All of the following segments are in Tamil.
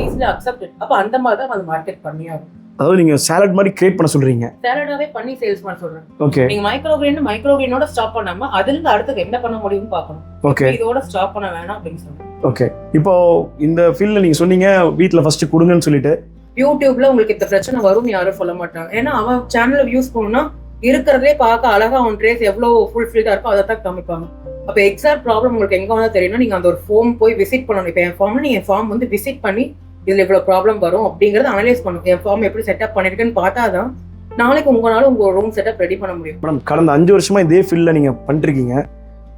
Easily accept. அப்ப அந்த மாதிரி தான் அது மார்க்கெட் பண்ணியாகும். அதாவது நீங்க சாலட் மாதிரி கிரியேட் பண்ண சொல்றீங்க. சாலடாவே பண்ணி சேல்ஸ் பண்ண சொல்றேன். ஓகே. நீங்க மைக்ரோகிரீனோட ஸ்டாப் பண்ணாம அதுல இருந்து அடுத்து என்ன பண்ண முடியும்னு பார்க்கணும். ஓகே. இதோட ஸ்டாப் பண்ண வேணாம் அப்படின்னு சொல்றேன். ஓகே. இப்போ இந்த ஃபீல்ட்ல நீங்க சொன்னீங்க வீட்ல ஃபர்ஸ்ட் கொடுங்கன்னு சொல்லிட்டு. யூடியூப்ல உங்களுக்கு இந்த பிரச்சனை வரும் யாரும் சொல்ல மாட்டாங்க. ஏன்னா அவன் சேனல் வியூஸ் பண்ணா இருக்கிறதே பார்க்க அழகா அவன் ட்ரேஸ் எவ்வளவு ஃபுல்ஃபில்டா இருக்கோ அதை தான் காமிப்பாங்க. அப்ப எக்ஸாக்ட் ப்ராப்ளம் உங்களுக்கு எங்க வேணா தெரியும்னா நீங்க அந்த ஒரு ஃபார்ம் போய் விசிட் பண்ணணும். இப்போ என் ஃபார்ம்ல நீங்க ஃபார்ம் வந்து விசிட் பண்ணி இதுல இவ்வளவு ப்ராப்ளம் வரும் அப்படிங்கறத அனலைஸ் பண்ணும். என் ஃபார்ம் எப்படி செட்டப் பண்ணிருக்கேன்னு பார்த்தாதான் நாளைக்கு உங்களால உங்க ரூம் செட்டப் ரெடி பண்ண முடியும். மேடம் கடந்த 5 வருஷமா இதே ஃபீல்ட்ல நீங்க பண்ணிருக்கீங்க.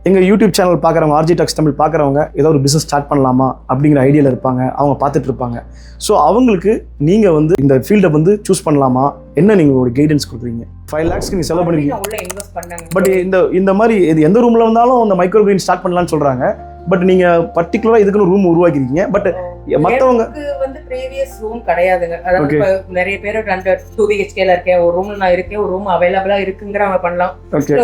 எங்க யூடியூப் சேனல் பார்க்குறவங்க, ஆர்ஜி டாக்ஸ் தமிழ் பார்க்குறவங்க ஏதோ ஒரு பிஸ்னஸ் ஸ்டார்ட் பண்ணலாமா அப்படிங்கிற ஐடியாவில் இருப்பாங்க, அவங்க பார்த்துட்டு இருப்பாங்க. ஸோ அவங்களுக்கு நீங்கள் வந்து இந்த ஃபீல்டை வந்து சூஸ் பண்ணலாமா, என்ன நீங்கள் ஒரு கைடன்ஸ் கொடுக்குறீங்க? 5 lakhs நீங்கள் செலவு பண்ணுவீங்க. பட் இந்த மாதிரி இது எந்த ரூமில் வந்தாலும் அந்த மைக்ரோ கிரீன் ஸ்டார்ட் பண்ணலான்னு சொல்கிறாங்க. பட் நீங்கள் பர்டிகுலராக இதுக்குன்னு ரூம் உருவாக்கிருக்கீங்க. பட் மற்றவங்க வந்து ப்ரீவியஸ் ரூம் கிடையாதுங்க. அதாவது நிறைய பேர் 2 BHKல இருக்கேன், ஒரு ரூம்ல நான் இருக்கேன், ஒரு ரூம் அவைலபிளா இருக்குங்கிறவங்க பண்ணலாம்.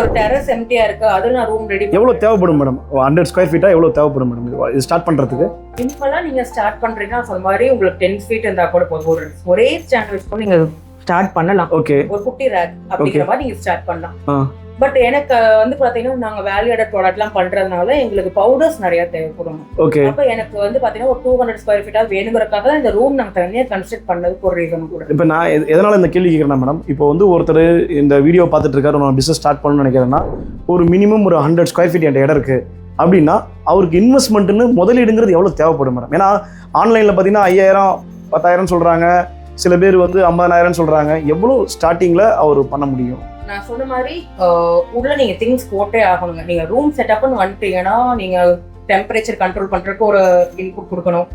ஒரு டெரஸ் எம்டியா இருக்கு, அது நான் ரூம் ரெடி. எவ்வளவு தேவைப்படும் மேடம்? 100 ஸ்கொயர் ஃபீட்டா எவ்வளவு தேவைப்படும் மேடம் இது ஸ்டார்ட் பண்றதுக்கு? சிம்பிளா நீங்க ஸ்டார்ட் பண்றீங்கன்னா சொன்ன மாதிரி உங்களுக்கு 10 feet இருந்தா கூட போதும். ஒரே ஸ்டாண்ட் வச்சு நீங்க ஸ்டார்ட் பண்ணலாம். ஓகே. ஒரு குட்டி ரேக் அப்படிங்கிற மாதிரி நீங்க ஸ்டார்ட் பண்ணலாம். பட் எனக்கு வந்து பாத்தீங்கன்னா நாங்க வேல்யூ ஆடட் ப்ராடக்ட்லாம் பண்றதுனால எங்களுக்கு பவுடர்ஸ் நிறைய தேவைப்படும். அப்ப எனக்கு வந்து பாத்தீங்கன்னா ஒரு 200 ஸ்கொயர் ஃபீட்டா வேணுங்கிறதுக்காக தான் இந்த ரூம் நாங்க தனியாக கன்ஸ்ட்ரக்ட் பண்ணதுக்கு ஒரு ரீசன் கூட. இப்போ நான் எதனால இந்த கேள்வி கேட்குறேன் மேடம், இப்போ வந்து ஒருத்தர் இந்த வீடியோ பார்த்துட்டு இருக்காரு, நான் பிசினஸ் ஸ்டார்ட் பண்ணணும்னு நினைக்கிறேன்னா ஒரு மினிமம் ஒரு 100 ஸ்கொயர் ஃபீட் என்கிட்ட இடம் இருக்கு அப்படின்னா அவருக்கு இன்வெஸ்ட்மெண்ட்னு முதலீடுங்கிறது எவ்வளவு தேவைப்படும் மேடம்? ஏன்னா ஆன்லைன்ல பாத்தீங்கன்னா 5000 10,000 சொல்றாங்க, சில பேர் வந்து 50,000 சொல்றாங்க. எவ்வளவு ஸ்டார்டிங்ல அவர் பண்ண முடியும்? நான் சொன்ன மாதிரி உள்ள நீங்க திங்ஸ் போட்டே ஆகணுங்க. நீங்க ரூம் செட்டப்னு வந்துட்டீங்கன்னா நீங்க டெம்பரேச்சர் கண்ட்ரோல் பண்றதுக்கு ஒரு இன்புட் கொடுக்கணும்.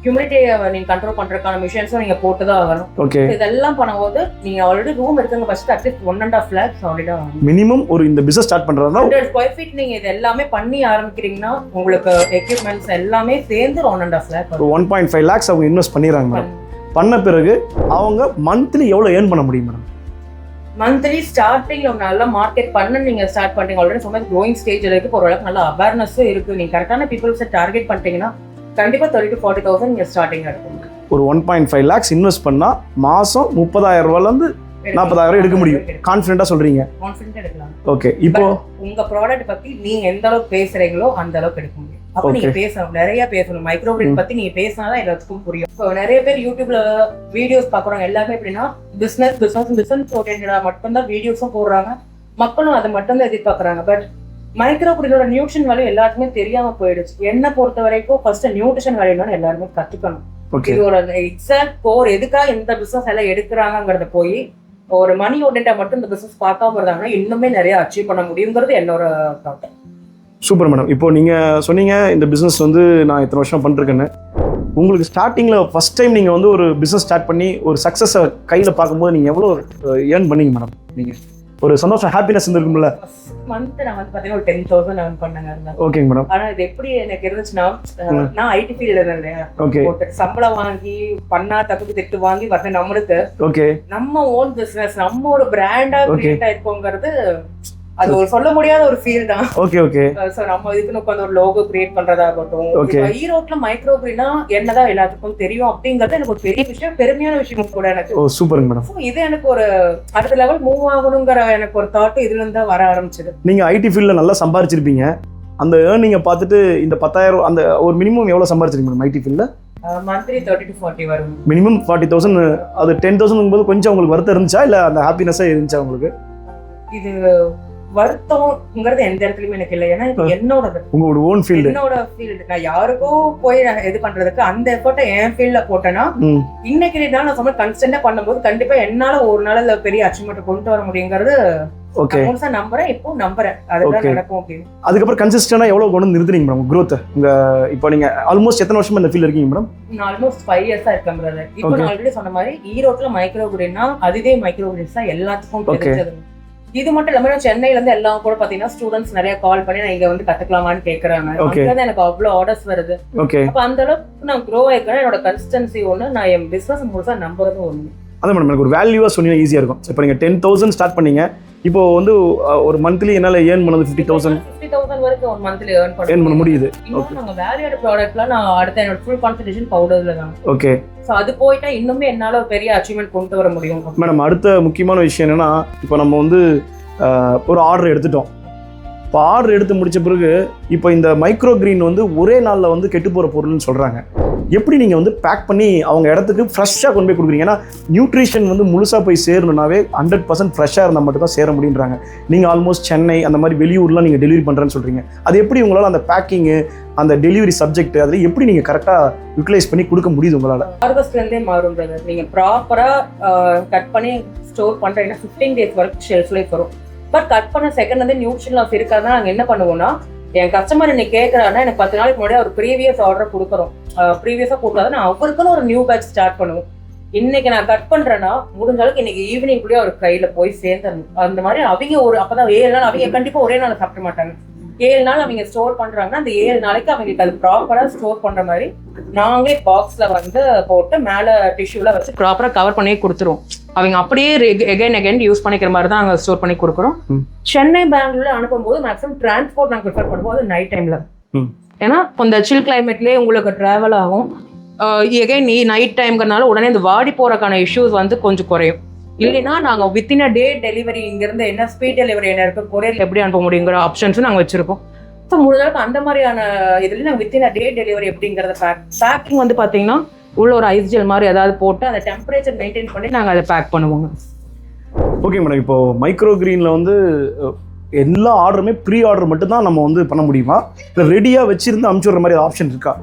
ஹியூமிடிட்டியை நீங்க கண்ட்ரோல் பண்றதுக்கான மிஷின்ஸும் நீங்க போட்டுதான் ஆகணும். இதெல்லாம் பண்ணும்போது நீங்க ஆல்ரெடி ரூம் இருக்குங்க first at least 1.5 lakhs already minimum ஒரு இந்த பிசினஸ் ஸ்டார்ட் பண்றதுனா 100 ஸ்கொயர் ஃபீட் நீங்க இது எல்லாமே பண்ணி ஆரம்பிக்கிறீங்கன்னா உங்களுக்கு எக்யூப்மெண்ட்ஸ் எல்லாமே சேர்ந்து 1.5 lakh 1.5 lakhs அவங்க இன்வெஸ்ட் பண்ணிடுறாங்க மேடம். பண்ண பிறகு அவங்க மந்த்லி எவ்வளவு ஏர்ன் பண்ண முடியும் மேடம்? மந்த்லி ஸ்டார்டிங்ல நல்லா மார்க்கெட் பண்ண நீங்க ஸ்டார்ட் பண்றீங்க, ஆல்ரெடி சொன்ன க்ரோயிங் ஸ்டேஜ்ல இருக்கு, ஓரளவுக்கு நல்ல அவேர்னஸும் இருக்கு. நீங்க கரெக்டான பீப்புள்ஸை டார்கெட் பண்ணிட்டீங்கன்னா கண்டிப்பா 30,000 to 40,000 நீங்க ஸ்டார்டிங் இருக்கும். ஒரு 1.5 lakhs இன்வெஸ்ட் பண்ணா மாசம் 30,000 ரூபாயில இருந்து 40,000 எடுக்க முடியும். கான்ஃபிடென்ட்டா சொல்றீங்க? கான்ஃபிடென்ட்டா எடுக்கலாம். ஓகே. இப்போ உங்க ப்ராடக்ட் பத்தி நீங்க எந்த அளவுக்கு பேசுறீங்களோ அந்த அளவுக்கு எடுக்க முடியும். அப்ப நீங்க பேசணும், நிறைய பேசணும். மைக்ரோ கிரீன் பத்தி நீங்க பேசினாதான் எல்லாத்துக்கும் புரியும். இப்போ நிறைய பேர் யூடியூப்ல வீடியோஸ் பாக்குறாங்க, எல்லாமே எப்படின்னா பிசினஸ் ஓரியன்டா மட்டும்தான் வீடியோஸும் போடுறாங்க, மக்களும் அதை மட்டும் தான் எதிர்பார்க்கறாங்க. பட் மைக்ரோ கிரீனோட நியூட்ரிஷன் வேல்யூ எல்லாருக்குமே தெரியாம போயிடுச்சு. என்ன பொறுத்த வரைக்கும் ஃபர்ஸ்ட் நியூட்ரிஷன் வேல்யூன்னு எல்லாருமே கத்துக்கணும். இதோட எக்ஸாக்ட் கோர் எதுக்காக இந்த பிசினஸ் எல்லாம் எடுக்கிறாங்கிறத போய் ஒரு மணி ஓரியன்டா மட்டும் இந்த பிசினஸ் பார்க்காம இருந்தாங்கன்னா இன்னுமே நிறைய அச்சீவ் பண்ண முடியுங்கிறது என்னோட தாட். Super madam. இப்போ நீங்கள் சொன்னீங்க இந்த பிஸ்னஸ் வந்து நான் இத்தனை வருஷம் பண்ணிருக்கேன்னு. உங்களுக்கு ஸ்டார்டிங்கில் ஃபர்ஸ்ட் டைம் நீங்கள் வந்து ஒரு பிஸ்னஸ் ஸ்டார்ட் பண்ணி ஒரு சக்ஸஸை கையில் பார்க்கும்போது நீங்கள் எவ்வளோ ஏர்ன் பண்ணீங்க மேடம்? நீங்கள் ஒரு சந்தோஷம், ஹாப்பினஸ் இருந்திருக்கும்ல? மந்த் நான் வந்து பார்த்தீங்கன்னா ஒரு 10,000 earn பண்ணேங்க. ஓகேங்க மேடம். ஆனால் இது எப்படி எனக்கு இருந்துச்சுன்னா, நான் ஐடி ஃபீல்டில் இருந்தேன். ஓகே. சம்பளம் வாங்கி பண்ணா தப்பு திட்டு வாங்கி வரது நம்மளுக்கு. ஓகே. நம்ம ஓன் பிஸ்னஸ், நம்ம ஒரு பிராண்டா கிரியேட் ஆயிருக்கோங்கிறது அது ஒரு சொல்ல முடியாத ஒரு ஃபீல் தான். Okay okay. சோ நம்ம இதுக்குன்னு உட்காந்து ஒரு லோகோ கிரியேட் பண்றதா இருக்கட்டும். ஈரோட்ல மைக்ரோ கிரீனா என்னதான் எல்லாத்துக்கும் தெரியும் அப்படிங்கறது எனக்கு ஒரு பெரிய விஷயம், பெருமையான விஷயம் கூட எனக்கு. ஓ சூப்பர் மேடம். இது எனக்கு ஒரு அடுத்த லெவல் மூவ் ஆகணுங்கிற எனக்கு ஒரு தாட் இதுல இருந்து தான் வர ஆரம்பிச்சது. நீங்க ஐடி ஃபீல்ட்ல நல்லா சம்பாதிச்சிருப்பீங்க. அந்த ஏர்னிங்க பார்த்துட்டு இந்த 10,000 அந்த ஒரு மினிமம் எவ்வளவு சம்பாதிச்சிருக்கீங்க மேடம் ஐடி ஃபீல்ட்ல? மந்த்லி 30 to 40 வரும். மினிமம் 40,000. அது 10,000 போது கொஞ்சம் உங்களுக்கு வருத்தம் இருந்துச்சா இல்ல அந்த ஹாப்பினஸா இருந்துச்சா உங்களுக்கு? இது வருத்தம்ங்கிறது எந்த இடத்துலயுமே எனக்கு இல்லை. ஏன்னா உங்களோட ஓன் ஃபீல்டு, என்னோட ஃபீல்டு. நான் யாருக்கோ போய் இது பண்றதுக்கு அந்த எஃபர்ட்டை என் ஃபீல்ட்ல போட்டேன்னா இன்னைக்கு நான் சொன்ன கன்ஸ்டன்டா பண்ணும்போது கண்டிப்பா என்னால ஒரு நாள்ல பெரிய அச்சீவ்மெண்ட் கொண்டு வர முடியுங்கிறது நம்புறேன். இப்போ நம்புறேன் அதுதான் நடக்கும் அப்படின்னு. அதுக்கப்புறம் கன்சிஸ்டன்டா எவ்வளவு கொண்டு வந்து நிறுத்துறீங்க மேடம் growth? உங்க இப்போ நீங்க ஆல்மோஸ்ட் எத்தனை வருஷமா இந்த ஃபீல்ட்ல இருக்கீங்க மேடம்? நான் ஆல்மோஸ்ட் 5 years இருக்கேன் பிரதர். இப்போ நான் ஆல்ரெடி சொன்ன மாதிரி ஈரோட்ல மைக்ரோ கிரீன்னா அதுவே மைக்ரோ கிரீன்ஸ் தான் எல்லாத்துக்கும் தெரிஞ்சது. இது மட்டும் இல்லாம சென்னையில இருந்து எல்லாம் கூட பாத்தீங்கன்னா ஸ்டூடெண்ட்ஸ் நிறைய கால் பண்ணி நான் இங்க வந்து கத்துக்கலாமான்னு கேக்குறாங்க. எனக்கு அவ்வளவு ஆர்டர்ஸ் வருது. அப்ப அந்த அளவுக்கு நான் க்ரோ ஆயிருக்கேன். என்னோட கன்சிஸ்டன்சி ஒண்ணு, நான் என் பிசினஸ் முழுசா நம்புறதும் ஒண்ணு. அதான் மேடம், எனக்கு ஒரு வேல்யூவா சொன்னீங்கன்னா ஈஸியா இருக்கும். இப்போ நீங்க 10,000 ஸ்டார்ட் பண்ணீங்க, இப்போ வந்து ஒரு மந்த்லி என்னால் ஏர்ன் பண்ணது 50,000 வரைக்கும் ஒரு மந்த்லி ஏர்ன் பண்ண முடியுது. இன்னும் நாங்கள் வேல்யூட் ப்ராடக்ட்லாம் நான் அடுத்த என்னோட ஃபுல் கான்சன்ட்ரேஷன் பவுடர்ல தான். ஓகே. ஸோ அது போயிட்டா இன்னுமே என்னால் ஒரு பெரிய அச்சீவ்மெண்ட் கொண்டு வர முடியும். மேடம் அடுத்த முக்கியமான விஷயம் என்னன்னா, இப்போ நம்ம வந்து ஒரு ஆர்டர் எடுத்துட்டோம். இப்போ ஆர்டர் எடுத்து முடிச்ச பிறகு இப்போ இந்த மைக்ரோ கிரீன் வந்து ஒரே நாளில் வந்து கெட்டு போகிற பொருள்னு சொல்கிறாங்க. எப்படி நீங்கள் வந்து பேக் பண்ணி அவங்க இடத்துக்கு ஃப்ரெஷ்ஷாக கொண்டு போய் கொடுக்குறீங்க? ஏன்னா நியூட்ரிஷன் வந்து முழுசாக போய் சேரணுன்னாவே 100% ஃப்ரெஷ்ஷாக இருந்தால் மட்டும் தான் சேர முடியுன்றாங்க. நீங்கள் ஆல்மோஸ்ட் சென்னை அந்த மாதிரி வெளியூர்லாம் நீங்கள் டெலிவரி பண்ணுறேன்னு சொல்கிறீங்க. அது எப்படி உங்களால் அந்த பேக்கிங்கு அந்த டெலிவரி சப்ஜெக்ட் அதில் எப்படி நீங்கள் கரெக்டாக யூட்டிலைஸ் பண்ணி கொடுக்க முடியுது உங்களால்? ஹார்வெஸ்ட்லேருந்தே மாறுன்றது நீங்கள் ப்ராப்பராக கட் பண்ணி ஸ்டோர் பண்ணுறீங்கன்னா 15 days வரைக்கும் ஷெல்ஃப் லைஃப் வரும். பட் கட் பண்ண செகண்ட் வந்து நியூட்ரிஷன் லாஸ் இருக்கிறதா நாங்கள் என்ன பண்ணுவோம்னா, என் கஸ்டமர் இன்னைக்கு கேட்குறாருன்னா எனக்கு 10 நாளைக்கு முன்னாடி அவர் ப்ரீவியஸ் ஆர்டர் கொடுக்குறோம். ப்ரீவியஸாக கொடுத்தாதான் நான் அவருக்குன்னு ஒரு நியூ பேட்ச் ஸ்டார்ட் பண்ணுவோம். இன்னைக்கு நான் கட் பண்றேன்னா முடிஞ்ச அளவுக்கு இன்னைக்கு ஈவினிங் கூட அவர் கையில போய் சேர்ந்துடணும். அந்த மாதிரி அவங்க ஒரு அப்பதான் 7 நாள் அவங்க கண்டிப்பா ஒரே நாள் சாப்பிட மாட்டாங்க. 7 நாள் அவங்க ஸ்டோர் பண்றாங்கன்னா அந்த 7 நாளைக்கு அவங்களுக்கு அது ப்ராப்பரா ஸ்டோர் பண்ற மாதிரி நாங்களே பாக்ஸ்ல வந்து போட்டு மேல டிஷ்யூல வச்சு ப்ராப்பரா கவர் பண்ணி கொடுத்துருவோம். அவங்க அப்படியே எகைன் யூஸ் பண்ணிக்கிற மாதிரி தான் நாங்கள் ஸ்டோர் பண்ணி கொடுக்குறோம். சென்னை பெங்களூர்ல அனுப்பும்போது மேக்ஸிமம் டிரான்ஸ்போர்ட் நாங்கள் ப்ரிஃபர் பண்ணும்போது நைட் டைம்ல, ஏன்னா இந்த சில் கிளைமேட்லேயே உங்களுக்கு ட்ராவல் ஆகும். எகைன் நைட் டைம்ங்கிறனால உடனே இந்த வாடி போறதுக்கான இஷ்யூஸ் வந்து கொஞ்சம் குறையும். இல்லைன்னா நாங்கள் வித்தின் அ டே டெலிவரி இங்கிருந்து என்ன ஸ்பீட் டெலிவரி என்ன இருக்கு, கொரியர் எப்படி அனுப்ப முடியுங்கிற ஆப்ஷன்ஸும் நாங்கள் வச்சிருக்கோம். ஸோ முடிஞ்சளவுக்கு அந்த மாதிரியான இதுல நாங்கள் வித்தின் அ டே டெலிவரி எப்படிங்கிறத பேக்கிங் வந்து பார்த்தீங்கன்னா உள்ள ஒரு ஐஸ் ஜெல் மாதிரி ஏதாவது போட்டு அந்த டெம்பரேச்சர் மெயின்டைன் பண்ணி நாங்கள் அதை பேக் பண்ணுவோங்க. ஓகே மேடம், இப்போ மைக்ரோ கிரீனில் வந்து எல்லா ஆர்டருமே ப்ரீ ஆர்டர் மட்டும் தான் நம்ம வந்து பண்ண முடியுமா, இல்லை ரெடியாக வச்சிருந்து அனுப்பிச்சுடுற மாதிரி ஆப்ஷன் இருக்கா?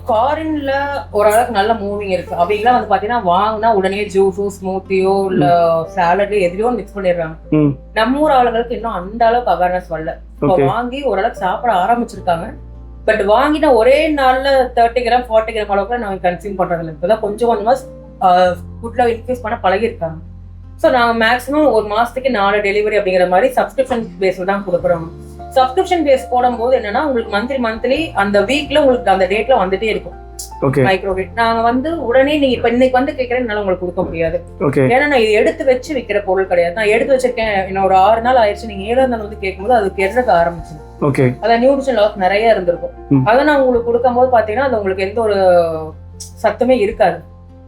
ஃபாரின்ல ஓரளவுக்கு நல்ல மூவிங் இருக்கு. அவங்களாம் வந்து பாத்தீங்கன்னா வாங்கினா உடனே ஜூஸோ ஸ்மூத்தியோ இல்ல சாலட் எதுலையோ மிக்ஸ் பண்ணிடுறாங்க. நம்ம ஊர் ஆளுங்களுக்கு இன்னும் அந்த அளவுக்கு அவேர்னஸ் வரல. வாங்கி ஓரளவுக்கு சாப்பிட ஆரம்பிச்சிருக்காங்க. பட் வாங்கினா ஒரே நாள்ல 30 கிராம் 40 கிராம் அளவுக்கு நாங்க கன்சியூம் பண்றதில்ல. இப்பதான் கொஞ்சம் கொஞ்சமா ஃபுட்ல இன்க்ரீஸ் பண்ண பழகிருக்காங்க. ஸோ நாங்க மேக்ஸிமம் ஒரு மாசத்துக்கு 4 டெலிவரி அப்படிங்கிற மாதிரி சப்ஸ்கிரிப்ஷன் பேஸ்ல தான் கொடுக்குறோம். சப்ஸ்கிரிப்ஷன் பேஸ் போடும்போது என்னன்னா உங்களுக்கு மந்த்லி அந்த வீக்ல உங்களுக்கு அந்த டேட்ல வந்துட்டே இருக்கும். மைக்ரோ கிரீன் நாங்க வந்து உடனே நீங்க இப்ப இன்னைக்கு வந்து கேட்கறேன்னால உங்களுக்கு கொடுக்க முடியாது. ஏன்னா நான் இது எடுத்து வச்சு விற்கிற பொருள் கிடையாது. நான் எடுத்து வச்சிருக்கேன், இன்னும் ஒரு 6 நாள் ஆயிடுச்சு, நீங்க 7ஆம் நாள் வந்து கேட்கும்போது அது கெடுறதுக்கு ஆரம்பிச்சிடும். அதான் நியூட்ரிஷன் லாஸ் நிறைய இருந்திருக்கும். அதை நான் உங்களுக்கு கொடுக்கும் போது பாத்தீங்கன்னா அது உங்களுக்கு எந்த ஒரு சத்துமே இருக்காது.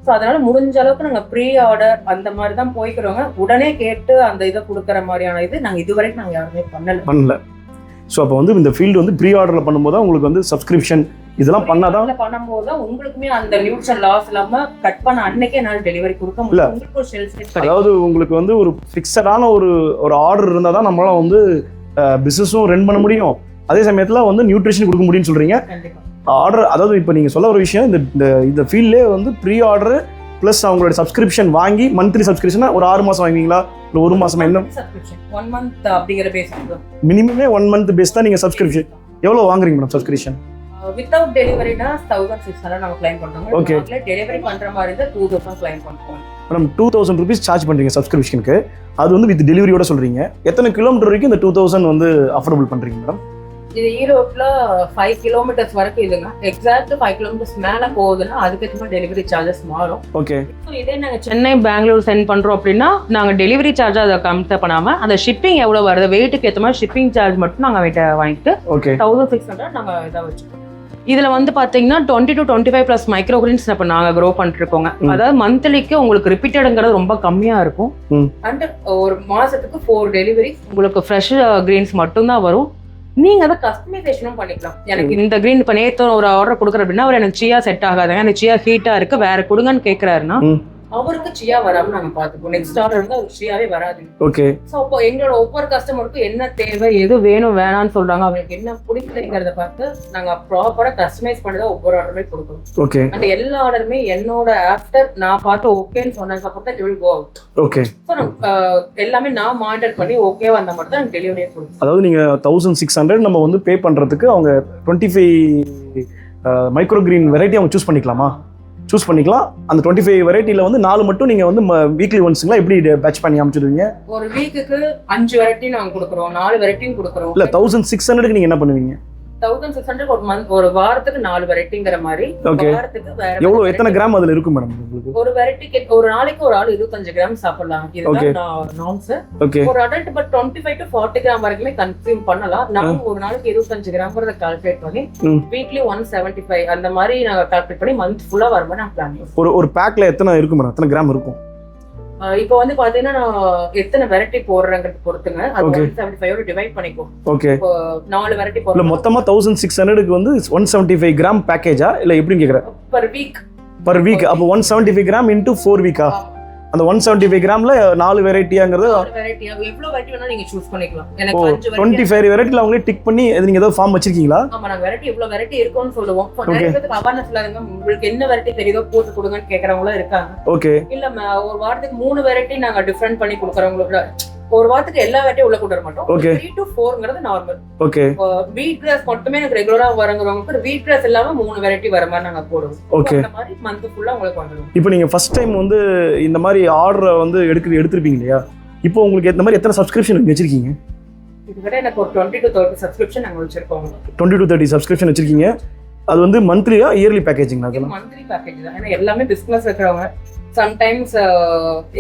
ஸோ அதனால முடிஞ்ச அளவுக்கு நாங்கள் ப்ரீ ஆர்டர் அந்த மாதிரி தான் போய்க்கிறோங்க. உடனே கேட்டு அந்த இதை கொடுக்குற மாதிரியான இது நாங்கள் இதுவரைக்கும் நாங்கள் யாருமே பண்ணல. ஸோ அப்போ வந்து இந்த ஃபீல்டு வந்து ப்ரீ ஆர்டரில் பண்ணும்போது தான் உங்களுக்கு வந்து சப்ஸ்கிரிப்ஷன் இதெல்லாம் பண்ணாதான் பண்ணும்போது தான் உங்களுக்குமே அந்த நியூட்ரிஷன் லாஸ் இல்லாமல் கட் பண்ண அன்னைக்கே என்னால் டெலிவரி கொடுக்க முடியும். அதாவது உங்களுக்கு வந்து ஒரு ஃபிக்ஸடான ஒரு ஆர்டர் இருந்தால் தான் நம்மளால வந்து பிஸ்னஸும் ரன் பண்ண முடியும், அதே சமயத்தில் வந்து நியூட்ரிஷன் கொடுக்க முடியும்னு சொல்கிறீங்க. ஆர்டர் அதாவது இப்போ நீங்கள் சொல்ல ஒரு விஷயம், இந்த ஃபீல்ட்லேயே வந்து ப்ரீ ஆர்டர் ப்ளஸ் அவங்களோட சப்ஸ்கிரிப்ஷன் வாங்கி மந்த்லி சப்ஸ்கிரிப்ஷனா ஒரு 6 மாதம் வாங்குவீங்களா இல்லை 1 மாதம்? என்ன 1 month அப்படிங்கிற பேஸ் மினிமமே 1 month பேஸ் தான் நீங்கள் சப்ஸ்கிரிப்ஷன் எவ்வளோ வாங்குறீங்க மேடம் சப்ஸ்கிரிப்ஷன்? வித்தவுட் டெலிவரினா 1600 நாங்கள் கிளைம் பண்ணுறோம். ஓகே, டெலிவரி பண்ணுற மாதிரி இருந்தால் 2000 கிளைம் பண்ணுறோம். மேடம் 2000 rupees சார்ஜ் பண்ணுறீங்க சப்ஸ்கிரிப்ஷனுக்கு, அது வந்து வித் டெலிவரியோட சொல்கிறீங்க. எத்தனை கிலோமீட்டர் வரைக்கும் இந்த 2000 வந்து அஃபோர்டபுள் பண்ணுறீங்க மேடம்? இது ஈரோட்ல 5 kilometers வரைக்கும் இதுங்க. எக்ஸாக்ட் 5 kilometers மேல போகுதுன்னா அதுக்கேற்ற மாதிரி டெலிவரி சார்ஜஸ் மாறும். ஓகே, இதே நாங்க சென்னை பெங்களூர் சென்ட் பண்றோம் அப்படின்னா நாங்க டெலிவரி சார்ஜ் அதை கம்பேர் பண்ணாம அந்த ஷிப்பிங் எவ்வளவு வருது வெயிட்டுக்கு ஏற்ற மாதிரி ஷிப்பிங் சார்ஜ் மட்டும் நாங்க வெயிட்ட வாங்கிட்டு 1600 நாங்க இதை வச்சுக்கோம். இதுல வந்து பாத்தீங்கன்னா 20 to 25 plus மைக்ரோ கிரீன்ஸ் இப்ப நாங்க க்ரோ பண்ணிட்டு இருக்கோங்க. அதாவது மந்த்லிக்கு உங்களுக்கு ரிப்பீட்டடுங்கிறது ரொம்ப கம்மியா இருக்கும். அண்ட் ஒரு மாசத்துக்கு 4 டெலிவரி உங்களுக்கு ஃப்ரெஷ் கிரீன்ஸ் மட்டும் தான் வரும். நீங்க அதை கஸ்டமைசேஷனும் பண்ணிக்கலாம். எனக்கு இந்த கிரீன் இப்ப நேத்து ஒரு ஆர்டர் கொடுக்குற அப்படின்னா அவர் எனக்கு சியா செட் ஆகாதுங்க, எனக்கு சியா ஹீட்டா இருக்கு வேற கொடுங்கன்னு கேட்கிறாருன்னா அவருக்கு சியா வராம நாங்க பாத்துப்போம். நெக்ஸ்ட் ஆர்டர் வந்து அவருக்கு சியாவே வராது. ஓகே, சோ அப்போ எங்களோட ஒவ்வொரு கஸ்டமருக்கும் என்ன தேவை, எது வேணும் வேணாம்னு சொல்றாங்க, அவங்களுக்கு என்ன பிடிக்கலைங்கிறத பார்த்து நாங்க ப்ராப்பரா கஸ்டமைஸ் பண்ணி தான் ஒவ்வொரு ஆர்டருமே கொடுக்கணும். ஓகே, அந்த எல்லா ஆர்டருமே என்னோட ஆஃப்டர் நான் பார்த்து ஓகேன்னு சொன்னதுக்கு அப்புறம் தான் it will go out. Okay, so எல்லாமே நான் மானிட்டர் பண்ணி ஓகே வந்தா மட்டும் தான் டெலிவரியே கொடுப்போம். அதாவது நீங்க 1600 நம்ம வந்து பே பண்றதுக்கு அவங்க 25 மைக்ரோ கிரீன் வெரைட்டி அவங்க சூஸ் பண்ணிக்கலாம். அந்த 25 வெரைட்டில வந்து 4 மட்டும் நீங்க வந்து வீக்லி ஒன்ஸ்ங்களா எப்படி பேட்ச் பண்ணி அனுப்பிச்சிடுவீங்க? ஒரு வீக்குக்கு 5 வெரைட்டி நாங்க கொடுக்குறோம், 4 வெரைட்டியும் கொடுக்குறோம். இல்ல 1600க்கு நீங்க என்ன பண்ணுவீங்க? 1600 ஒரு மந்த், ஒரு வாரத்துக்கு 4 வெரைட்டிங்கிற மாதிரி. வாரத்துக்கு வேற எவ்வளவு எத்தனை கிராம் அதுல இருக்கும் மேடம் உங்களுக்கு? ஒரு வெரைட்டிக்கு ஒரு நாளைக்கு ஒரு ஆள் 25 கிராம் சாப்பிடலாம். இதுதான் நார்ம்ஸ். ஒரு அடல்ட் பட் 25 to 40 கிராம் வரைக்குமே கன்சியூம் பண்ணலாம். நாங்க ஒரு நாளைக்கு 25 கிராம்ங்கறத கால்குலேட் பண்ணி வீக்லி 175 அந்த மாதிரி நாங்க கால்குலேட் பண்ணி மந்த் ஃபுல்லா வருமா நான் பிளான் பண்ணுவோம். ஒரு பேக்ல எத்தனை இருக்கும் மேடம்? எத்தனை கிராம் இருக்கும்? இப்போ வந்து பாத்தீங்கன்னா நான் எத்தனை வெரைட்டி போடுறேங்கிறது பொறுத்துங்க. அது 175 டிவைட் பண்ணிக்கோ. ஓகே. இப்போ 4 வெரைட்டி போடுறோம். மொத்தமா 1600க்கு வந்து 175 கிராம் பேக்கேஜா இல்ல எப்படின்னு கேக்குறேன்? per week. அப்ப 175 கிராம் into 4 வீக்கா? அந்த 175 கிராம்ல 4 வெரைட்டியாங்கிறது எவ்வளவு வெரைட்டி வேணா நீங்க சூஸ் பண்ணிக்கலாம். எனக்கு 25 வெரைட்டில அவங்களே டிக் பண்ணி நீங்க ஏதாவது ஃபார்ம் வச்சிருக்கீங்களா? ஆமா, நான் வெரைட்டி எவ்வளவு வெரைட்டி இருக்குன்னு சொல்லுவோம். நிறைய பேருக்கு அவேர்னஸ் இல்லாதவங்க உங்களுக்கு என்ன வெரைட்டி தெரியுதோ போட்டு கொடுங்கன்னு கேக்குறவங்களும் இருக்காங்க. ஓகே. இல்ல ஒரு வாரத்துக்கு 3 வெரைட்டி நாங்க டிஃபரெண்ட் பண்ணி கொடுக்கறவங்களுக்கு ஒரு வாரத்துக்கு எல்லா வெரைட்டியும் உள்ள கொண்டு வர மாட்டோம். 3 to 4ங்கிறது நார்மல். ஓகே. வீட் கிராஸ் மட்டுமே எனக்கு ரெகுலரா வரங்கறவங்களுக்கு வீட் கிராஸ் இல்லாம 3 வெரைட்டி வர மாதிரி நாங்க போடுவோம். ஓகே. அந்த மாதிரி மந்த் ஃபுல்லா உங்களுக்கு வந்துரும். இப்போ நீங்க ஃபர்ஸ்ட் டைம் வந்து இந்த மாதிரி ஆர்டர் வந்து எடுத்துருப்பீங்க இல்லையா? இப்போ உங்களுக்கு இந்த மாதிரி எத்தனை சப்ஸ்கிரிப்ஷன் வச்சிருக்கீங்க? இதுவரை எனக்கு ஒரு 20 to 30 சப்ஸ்கிரிப்ஷன் நாங்க வச்சிருக்கோம். 20 to 30 சப்ஸ்கிரிப்ஷன் வச்சிருக்கீங்க. அது வந்து மந்த்லியா இயர்லி பேக்கேஜிங்களா? அதெல்லாம் மந்த்லி பேக்கேஜ் தான். ஏன்னா எல்லாமே பிசினஸ் இருக்கிறவங்க சம்டைம்ஸ்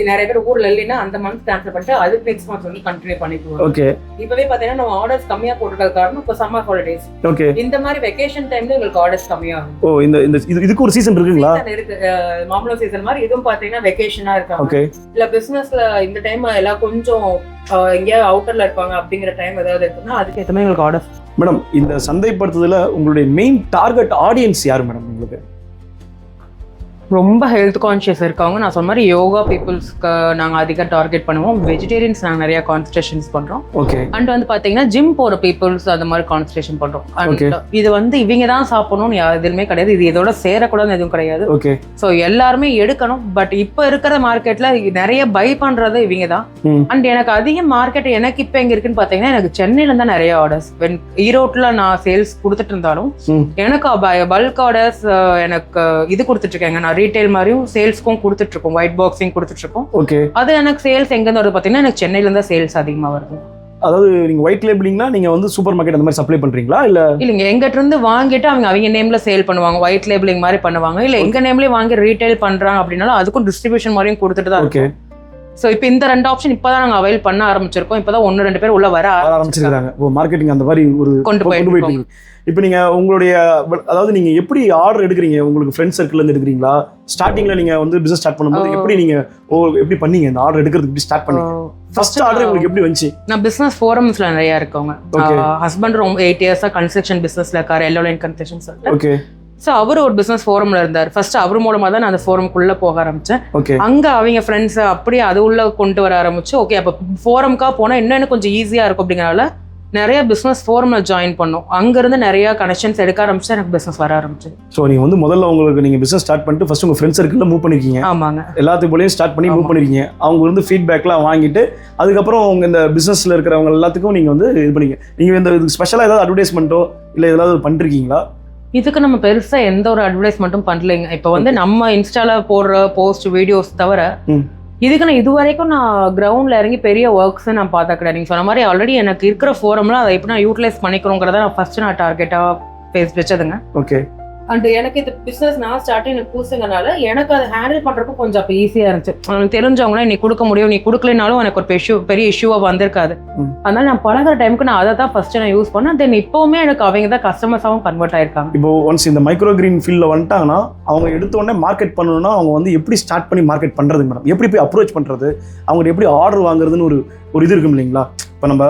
நிறைய பேர் ஊர்ல இல்லைன்னா அந்த மந்த் கேன்சல் பண்ணிட்டு அதுக்கு நெக்ஸ்ட் மந்த் வந்து கண்டினியூ பண்ணிக்குவோம். ஓகே. இப்பவே பாத்தீங்கன்னா நம்ம ஆர்டர்ஸ் கம்மியா போட்டுருக்க காரணம் இப்போ சம்மர் ஹாலிடேஸ். ஓகே. இந்த மாதிரி வெகேஷன் டைம்ல உங்களுக்கு ஆர்டர்ஸ் கம்மியாகும். ஓ, இந்த இதுக்கு ஒரு சீசன் இருக்குங்களா? இருக்கு. மாம்பழம் சீசன் மாதிரி இதுவும் பாத்தீங்கன்னா வெகேஷனா இருக்காங்க. ஓகே. இல்ல பிசினஸ்ல இந்த டைம் எல்லாம் கொஞ்சம் எங்கேயாவது அவுட்டர்ல இருப்பாங்க அப்படிங்கிற டைம் ஏதாவது இருக்குன்னா அதுக்கு ஏற்ற மாதிரி உங்களுக்கு ஆர்டர்ஸ். மேடம், இந்த சந்தைப்படுத்துதல உங்களுடைய மெயின் டார்கெட் ஆடியன்ஸ் யாரு மேடம் உங்களுக்கு? ரொம்ப ஹெல்த் கான்ஷியஸ் இருக்காங்க. நான் சொன்ன மாதிரி யோகா பீப்புள்ஸ்க்கு நாங்கள் அதிகம் டார்கெட் பண்ணுவோம். வெஜிடேரியன்ஸ் நாங்கள் நிறைய கான்சன்ட்ரேஷன்ஸ் பண்ணுறோம். ஓகே. அண்ட் வந்து பார்த்தீங்கன்னா ஜிம் போகிற பீப்புள்ஸ் அந்த மாதிரி கான்சன்ட்ரேஷன் பண்ணுறோம். அண்ட் இது வந்து இவங்க தான் சாப்பிடணும்னு எதுவுமே கிடையாது. இது இதோட சேரக்கூடாதுன்னு எதுவும் கிடையாது. ஓகே. ஸோ எல்லாருமே எடுக்கணும். பட் இப்போ இருக்கிற மார்க்கெட்ல நிறைய பை பண்ணுறது இவங்க தான். அண்ட் எனக்கு அதிக மார்க்கெட் எனக்கு இப்போ எங்கே இருக்குன்னு பார்த்தீங்கன்னா எனக்கு சென்னையில தான் நிறைய ஆர்டர்ஸ். ஈரோட்டில் நான் சேல்ஸ் கொடுத்துட்டு இருந்தாலும் எனக்கு பல்க் ஆர்டர்ஸ் எனக்கு இது கொடுத்துட்டு இருக்கேங்க. நான் ரீட்டைல் மாதிரியும் சேல்ஸ்க்கும் கொடுத்துட்டு இருக்கோம். ஒயிட் பாக்ஸிங் கொடுத்துட்டு இருக்கோம். ஓகே. அது எனக்கு சேல்ஸ் எங்க இருந்து வருது பாத்தீங்கன்னா எனக்கு சென்னையில இருந்தா சேல்ஸ் அதிகமா வருது. அதாவது நீங்க ஒயிட் லேபிளிங்னா நீங்க வந்து சூப்பர் மார்க்கெட் அந்த மாதிரி சப்ளை பண்றீங்களா? இல்லங்க, எங்கிட்ட இருந்து வாங்கிட்டு அவங்க நேம்ல சேல் பண்ணுவாங்க. ஒயிட் லேபிளிங் மாதிரி பண்ணுவாங்க. இல்ல எங்க நேம்லயே வாங்கி ரீட்டைல் பண்றாங்க அப்படின்னாலும் அதுக்கும் டிஸ்ட்ரிபியூஷன் மாதிரியும் கொடுத்துட்டு தான் இருக்கு. சோ இப்போ இந்த 2 ஆப்ஷன் இப்பதான் நாங்க அவைல் பண்ண ஆரம்பிச்சிருக்கோம். இப்பதான் 1-2 பேர் உள்ள வர ஆரம்பிச்சிருக்காங்க. மார்க்கெட்டிங் அந்த மாதிரி ஒரு கொண்டு போயிட்டு. இப்போ நீங்க உங்களுடைய அதாவது நீங்க எப்படி ஆர்டர் எடுக்கிறீங்க? உங்களுக்கு ஃப்ரெண்ட் சர்க்கிள்ல இருந்து எடுக்கிறீங்களா? ஸ்டார்டிங்ல நீங்க வந்து பிசினஸ் ஸ்டார்ட் பண்ணும்போது எப்படி நீங்க எப்படி பண்ணீங்க? இந்த ஆர்டர் எடுக்கிறதுக்கு எப்படி ஸ்டார்ட் பண்ணீங்க? ஃபர்ஸ்ட் ஆர்டர் உங்களுக்கு எப்படி வந்துச்சு? நான் பிசினஸ் ஃபோரம்ஸ்ல நிறைய இருக்கவங்க. ஹஸ்பண்ட் ரொம்ப 8 இயர்ஸா கன்ஸ்ட்ரக்ஷன் பிசினஸ்ல இருக்காரு. எல்லோ லைன் கன்ஸ்ட்ரக்ஷன் சொல்லிட்டு. ஓகே. ஸோ அவர் ஒரு பிசினஸ் ஃபோரம்ல இருந்தார். ஃபர்ஸ்ட் அவர் மூலமா தான் நான் அந்த ஃபோரம்குள்ள போக ஆரம்பிச்சேன். அங்க அவங்க ஃப்ரெண்ட்ஸ் அப்படியே அது உள்ள கொண்டு வர ஆரம்பிச்சு. ஓகே, அப்போ ஃபோரம்க்கா போனா இன்னும் கொஞ்சம் ஈஸியா இருக்கும் அப்படிங்கறனால நிறைய பிசினஸ் ஃபோரம்ல ஜாயின் பண்ணோம். அங்க இருந்து நிறைய கனெக்ஷன்ஸ் எடுக்க ஆரம்பிச்சு எனக்கு பிசினஸ் வர ஆரம்பிச்சு. ஸோ நீங்க வந்து முதல்ல உங்களுக்கு நீங்க பிசினஸ் ஸ்டார்ட் பண்ணிட்டு ஃபர்ஸ்ட் உங்க ஃப்ரெண்ட் சர்க்கிள்ல மூவ் பண்ணிருக்கீங்க. ஆமாங்க. எல்லாத்துக்கும் போலயும் ஸ்டார்ட் பண்ணி மூவ் பண்ணிருக்கீங்க. அவங்க வந்து ஃபீட்பேக்லாம் வாங்கிட்டு அதுக்கப்புறம் உங்க இந்த பிசினஸ்ல இருக்கிறவங்க எல்லாத்துக்கும் நீங்க வந்து இது பண்ணீங்க. நீங்க இந்த ஸ்பெஷலா ஏதாவது அட்வர்டைஸ்மெண்ட்டோ இல்ல ஏதாவது பண்ணிருக்கீங்களா? இதுக்கு நம்ம பெருசா எந்த ஒரு அட்வர்டைஸ்மெண்ட்டும் பண்ணலைங்க. இப்போ வந்து நம்ம இன்ஸ்டால போடுற போஸ்ட் வீடியோஸ் தவிர இதுக்கு நான் இது வரைக்கும் நான் கிரவுண்ட்ல இறங்கி பெரிய ஒர்க்ஸ் நான் பார்த்தா கிடையாது. நீங்க சொன்ன மாதிரி ஆல்ரெடி எனக்கு இருக்கிற ஃபோரம்ல அதை எப்படி நான் யூட்டிலைஸ் பண்ணிக்கிறோங்கிறத நான் ஃபர்ஸ்ட் நான் டார்கெட்டா வச்சதுங்க. ஓகே. அண்ட் எனக்கு இந்த பிசினஸ் நான் ஸ்டார்டிங் புதுசுங்கனால எனக்கு அதை ஹேண்டில் பண்றப்போ கொஞ்சம் அப்போ ஈஸியா இருந்துச்சு. எனக்கு தெரிஞ்சவங்கன்னா நீ கொடுக்க முடியும், நீ கொடுக்கலனாலும் எனக்கு ஒரு பெரிய இஷ்யூவா வந்திருக்காது. அதனால நான் பழகிற டைமுக்கு நான் அதை தான் ஃபர்ஸ்ட் நான் யூஸ் பண்ணேன். தென் இப்பவுமே எனக்கு அவங்க தான் கஸ்டமர்ஸாகவும் கன்வெர்ட் ஆயிருக்காங்க. இப்போ ஒன்ஸ் இந்த மைக்ரோ கிரீன் ஃபீல்ட்ல வந்துட்டாங்கன்னா அவங்க எடுத்த உடனே மார்க்கெட் பண்ணணும்னா அவங்க வந்து எப்படி ஸ்டார்ட் பண்ணி மார்க்கெட் பண்றது மேடம்? எப்படி போய் அப்ரோச் பண்றது? அவங்க எப்படி ஆர்டர் வாங்குறதுன்னு ஒரு இது இருக்கும் இல்லைங்களா? இப்போ நம்ம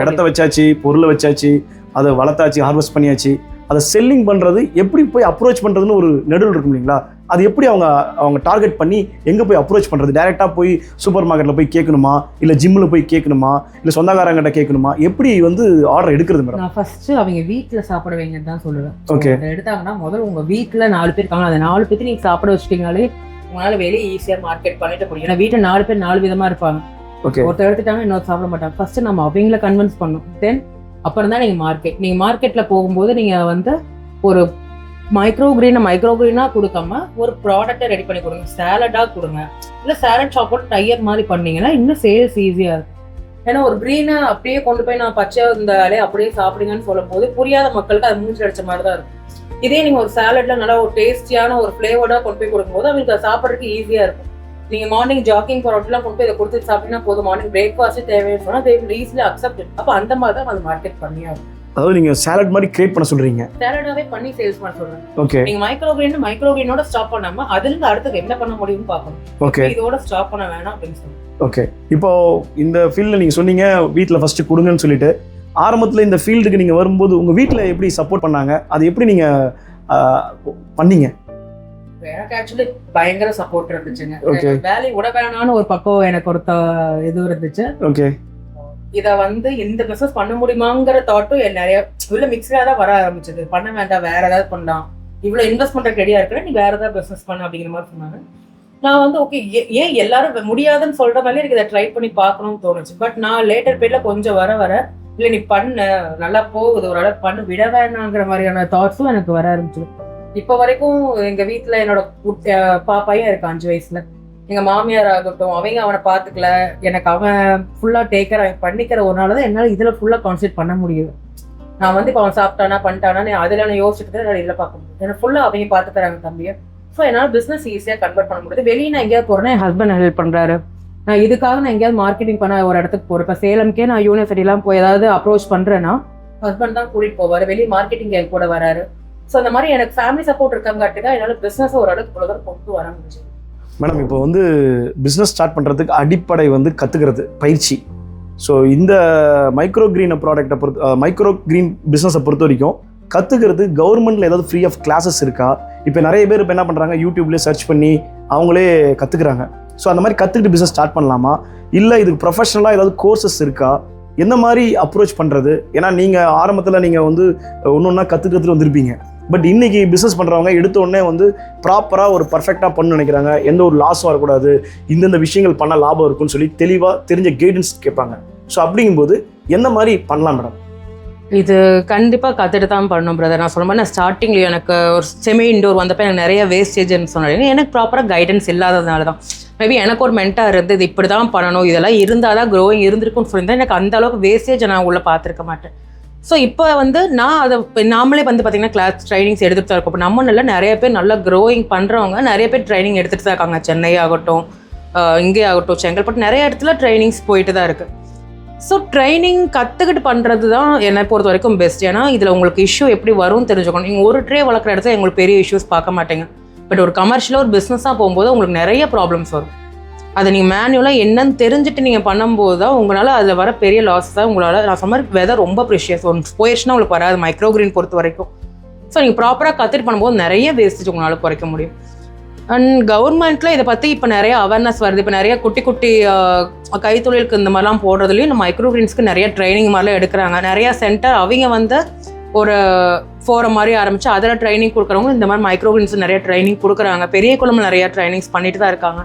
இடத்த வச்சாச்சு, பொருளை வச்சாச்சு, அதை வளர்த்தாச்சு, ஹார்வெஸ்ட் பண்ணியாச்சு, அதை செல்லிங் பண்ணுறது எப்படி போய் அப்ரோச் பண்ணுறதுன்னு ஒரு நடுவில் இருக்கும் இல்லைங்களா? அது எப்படி அவங்க டார்கெட் பண்ணி எங்கே போய் அப்ரோச் பண்ணுறது? டேரெக்டாக போய் சூப்பர் மார்க்கெட்டில் போய் கேட்கணுமா, இல்லை ஜிம்மில் போய் கேட்கணுமா, இல்லை சொந்தக்காரங்கிட்ட கேட்கணுமா? எப்படி வந்து ஆர்டர் எடுக்கிறது மேடம்? நான் ஃபர்ஸ்ட் அவங்க வீட்டில் சாப்பிட வைங்கன்னு தான் சொல்லுவேன். ஓகே. எடுத்தாங்கன்னா முதல்ல உங்கள் வீட்டில் 4 பேர் இருக்காங்க. அந்த 4 பேருக்கு நீங்கள் சாப்பிட வச்சிட்டீங்கனாலே உங்களால் வெளியே ஈஸியாக மார்க்கெட் பண்ணிட்டு முடியும். ஏன்னா வீட்டில் 4 பேர் 4 விதமாக இருப்பாங்க. ஓகே. ஒருத்தர் எடுத்துட்டாங்க இன்னொரு சாப்பிட மாட்டாங்க. ஃபர்ஸ்ட் நம்ம அவங்கள கன்வின்ஸ் பண்ணணும். தென் அப்புறம் தான் நீங்கள் மார்க்கெட்டில் போகும்போது நீங்கள் வந்து ஒரு மைக்ரோ கிரீனா கொடுக்காம ஒரு ப்ராடக்டை ரெடி பண்ணி கொடுங்க. சாலடா கொடுங்க, இல்லை சாலட் ஷாப்போட டையர் மாதிரி பண்ணீங்கன்னா இன்னும் சேல்ஸ் ஈஸியாக இருக்கும். ஏன்னா ஒரு கிரீனை அப்படியே கொண்டு போய் நான் பச்சை இருந்தாலே அப்படியே சாப்பிடுங்கன்னு சொல்லும் போது புரியாத மக்களுக்கு அது மூஞ்சி அடிச்ச மாதிரி தான் இருக்கும். இதே நீங்க ஒரு சாலட்ல நல்லா ஒரு டேஸ்டியான ஒரு ஃபிளேவர்டா கொண்டு போய் கொடுக்கும்போது அவங்களுக்கு அதை சாப்பிட்றதுக்கு ஈஸியா இருக்கும். நீங்க மார்னிங் ஜாக்கிங் போறவங்கலாம் கொண்டு போய் இதை கொடுத்து சாப்பிட்டீங்கன்னா போதும், மார்னிங் பிரேக்ஃபாஸ்ட் தேவைன்னு சொன்னா தே வில் ஈஸிலி அக்செப்ட். அப்ப அந்த மாதிரி தான் அது மார்க்கெட் பண்ணியாகும். அதாவது நீங்க சாலட் மாதிரி கிரியேட் பண்ண சொல்றீங்க. சாலடாவே பண்ணி சேல்ஸ் பண்ண சொல்றேன். ஓகே. நீங்க மைக்ரோகிரீனோட ஸ்டாப் பண்ணாம அதுல இருந்து அடுத்து என்ன பண்ண முடியும்னு பார்க்கணும். ஓகே. இதோட ஸ்டாப் பண்ண வேணாம் அப்படின்னு சொல்லுங்க. ஓகே. இப்போ இந்த ஃபீல்ட்ல நீங்க சொன்னீங்க வீட்ல ஃபர்ஸ்ட் கொடுங்கன்னு சொல்லிட்டு, ஆரம்பத்துல இந்த ஃபீல்டுக்கு நீங்க வரும்போது உங்க வீட்ல எப்படி சப்போர்ட் பண்ணாங்க, அது எப்படி நீங்க பண்ணீங்க? எனக்கு ஆக்சுவலி பயங்கர சப்போர்ட் இருந்துச்சுங்க. வேலையை விட வேணான்னு ஒரு பக்கம் எனக்கு ஒரு இது இருந்துச்சு. ஓகே. இத இந்த பிசினஸ் பண்ண முடியுமாங்கிற தாட்டும் நிறைய உள்ள மிக்ஸ்டா தான் வர ஆரம்பிச்சது. பண்ண வேண்டாம், வேற ஏதாவது பண்ணலாம், இவ்வளவு இன்வெஸ்ட்மெண்ட் ரெடியா இருக்கிற, நீ வேற ஏதாவது பிசினஸ் பண்ண அப்படிங்கிற மாதிரி சொன்னாங்க. நான் ஓகே ஏன் எல்லாரும் முடியாதுன்னு சொல்ற மாதிரி எனக்கு இதை ட்ரை பண்ணி பார்க்கணும்னு தோணுச்சு. பட் நான் லேட்டர் பீரியட்ல கொஞ்சம் வர இல்ல நீ பண்ண நல்லா போகுது, ஒரு அளவு பண்ணு, விட வேணாங்கிற மாதிரியான தாட்ஸும் எனக்கு வர ஆரம்பிச்சு. இப்ப வரைக்கும் எங்க வீட்டுல என்னோட பாப்பையும் இருக்கு 5 வயசுல. எங்க மாமியார் ஆகட்டும், அவங்க அவனை பாத்துக்கல, எனக்கு அவன் ஃபுல்லா டேக்கர் பண்ணிக்கிற ஒரு நாள்தான் என்னால இதுல ஃபுல்லா கான்சென்ட்ரேட் பண்ண முடியுது. நான் இப்ப அவன் சாப்பிட்டானா பண்ணிட்டானா அதுல நான் யோசிச்சுட்டு என்னால இதுல பார்க்க முடியும். எனக்கு ஃபுல்லா அவங்க பாத்துக்கிறாங்க தம்பியை. ஸோ என்னால பிசினஸ் ஈஸியா கன்வெர்ட் பண்ண முடியுது. வெளியே நான் எங்கேயாவது போறேன்னா என் ஹஸ்பண்ட் ஹெல்ப் பண்றாரு. நான் இதுக்காக நான் எங்கேயாவது மார்க்கெட்டிங் பண்ண ஒரு இடத்துக்கு போறேன். இப்போ சேலம்க்கே நான் யூனிவர்சிட்டிலாம் போய் ஏதாவது அப்ரோச் பண்றேன்னா ஹஸ்பண்ட் தான் கூட்டிட்டு போவாரு. வெளியே மார்க்கெட்டிங் என் கூட வராரு. ஸோ அந்த மாதிரி எனக்கு ஃபேமிலி சப்போர்ட் இருக்காங்காட்டுதான் என்னால பிசினஸ் ஒரு அளவுக்கு இவ்வளவு கொண்டு வர முடிஞ்சு. மேடம், இப்போ பிசினஸ் ஸ்டார்ட் பண்றதுக்கு அடிப்படை கத்துக்கிறது பயிற்சி. ஸோ இந்த மைக்ரோ கிரீன் பிசினஸை பொறுத்த வரைக்கும் கத்துக்கிறது கவர்மெண்ட்ல ஏதாவது ஃப்ரீ ஆஃப் கிளாஸஸ் இருக்கா? இப்போ நிறைய பேர் இப்போ என்ன பண்றாங்க, யூடியூப்லேயே சர்ச் பண்ணி அவங்களே கத்துக்கிறாங்க. ஸோ அந்த மாதிரி கத்துக்கிட்டு பிசினஸ் ஸ்டார்ட் பண்ணலாமா, இல்லை இதுக்கு ப்ரொஃபஷனலாக ஏதாவது கோர்சஸ் இருக்கா, எந்த மாதிரி அப்ரோச் பண்றது? ஏன்னா நீங்க ஆரம்பத்தில் நீங்க ஒன்னொன்னா கத்துக்கிறதுல வந்திருப்பீங்க. பட் இன்னைக்கு பிசினஸ் பண்றவங்க எடுத்த உடனே ப்ராப்பரா ஒரு பர்ஃபெக்டா பண்ண நினைக்கிறாங்க. எந்த ஒரு லாஸும் வரக்கூடாது, இந்தந்த விஷயங்கள் பண்ண லாபம் இருக்குன்னு சொல்லி தெளிவா தெரிஞ்ச கைடன்ஸ் கேட்பாங்க. ஸோ அப்படிங்கும்போது என்ன மாதிரி பண்ணலாம் மேடம்? இது கண்டிப்பா கத்துட்டு தான் பண்ணணும் பிரதர். நான் சொல்ல மாதிரி நான் ஸ்டார்டிங்ல எனக்கு ஒரு செமி இண்டோர் வந்தப்ப எனக்கு நிறைய வேஸ்டேஜ்னு சொன்னாங்க. எனக்கு ப்ராப்பரா கைடன்ஸ் இல்லாததுனால தான். மேபி எனக்கு ஒரு மென்டார் இருந்து இது இப்படி தான் பண்ணணும், இதெல்லாம் இருந்தால் தான் க்ரோயிங் இருந்திருக்குன்னு சொல்லியிருந்தேன். எனக்கு அந்த அளவுக்கு வேஸ்டேஜ் நான் உள்ள பார்த்துருக்க மாட்டேன். ஸோ இப்போ நான் அதை நாமளே பார்த்தீங்கன்னா கிளாஸ் ட்ரைனிங்ஸ் எடுத்துகிட்டு தான் இருக்கோம். இப்போ நம்ம நிறைய பேர் நல்லா க்ரோயிங் பண்ணுறவங்க நிறைய பேர் ட்ரைனிங் எடுத்துகிட்டு தான் இருக்காங்க. சென்னை ஆகட்டும், இங்கே ஆகட்டும், செங்கல்பட்டு, நிறைய இடத்துல ட்ரைனிங்ஸ் போயிட்டு தான் இருக்குது. ஸோ ட்ரைனிங் கற்றுக்கிட்டு பண்ணுறது தான் என்னை பொறுத்த வரைக்கும் பெஸ்ட். ஏன்னா இதில் உங்களுக்கு இஷ்யூ எப்படி வரும்னு தெரிஞ்சுக்கணும். நீங்கள் ஒரு ட்ரே வளர்க்குற இடத்துல உங்களுக்கு பெரிய இஷ்யூஸ் பார்க்க மாட்டேங்க. பட் ஒரு கமர்ஷியலாக ஒரு பிஸ்னஸாக போகும்போது உங்களுக்கு நிறைய ப்ராப்ளம்ஸ் வரும். அதை நீங்கள் மேனுவலாக என்னன்னு தெரிஞ்சுட்டு நீங்கள் பண்ணும்போது தான் உங்களால் அதில் வர பெரிய லாஸ் தான் உங்களால். நான் சொன்ன மாதிரி வெதர் ரொம்ப ப்ரெஷியஸ், ஒன்று போயிடுச்சுன்னா உங்களுக்கு வராது மைக்ரோ கிரீன் பொறுத்த வரைக்கும். ஸோ நீங்கள் ப்ராப்பராக கற்றுட்டு பண்ணும்போது நிறைய வேஸ்டேஜ் உங்களால் குறைக்க முடியும். அண்ட் கவர்மெண்ட்டில் இதை பற்றி இப்போ நிறைய அவேர்னஸ் வருது. இப்போ நிறைய குட்டி குட்டி கைத்தொழிலுக்கு இந்த மாதிரிலாம் போடுறதுலையும் இந்த மைக்ரோ கிரீன்ஸ்க்கு நிறைய ட்ரைனிங் மாதிரிலாம் எடுக்கிறாங்க. நிறையா சென்டர் அவங்க ஒரு ஃபோரம் மாதிரி ஆரம்பித்து அதில் ட்ரைனிங் கொடுக்குறவங்க இந்த மாதிரி மைக்ரோ கிரீன்ஸ் நிறைய ட்ரைனிங் கொடுக்குறாங்க. பெரிய குளம் நிறையா ட்ரைனிங்ஸ் பண்ணிட்டு தான் இருக்காங்க.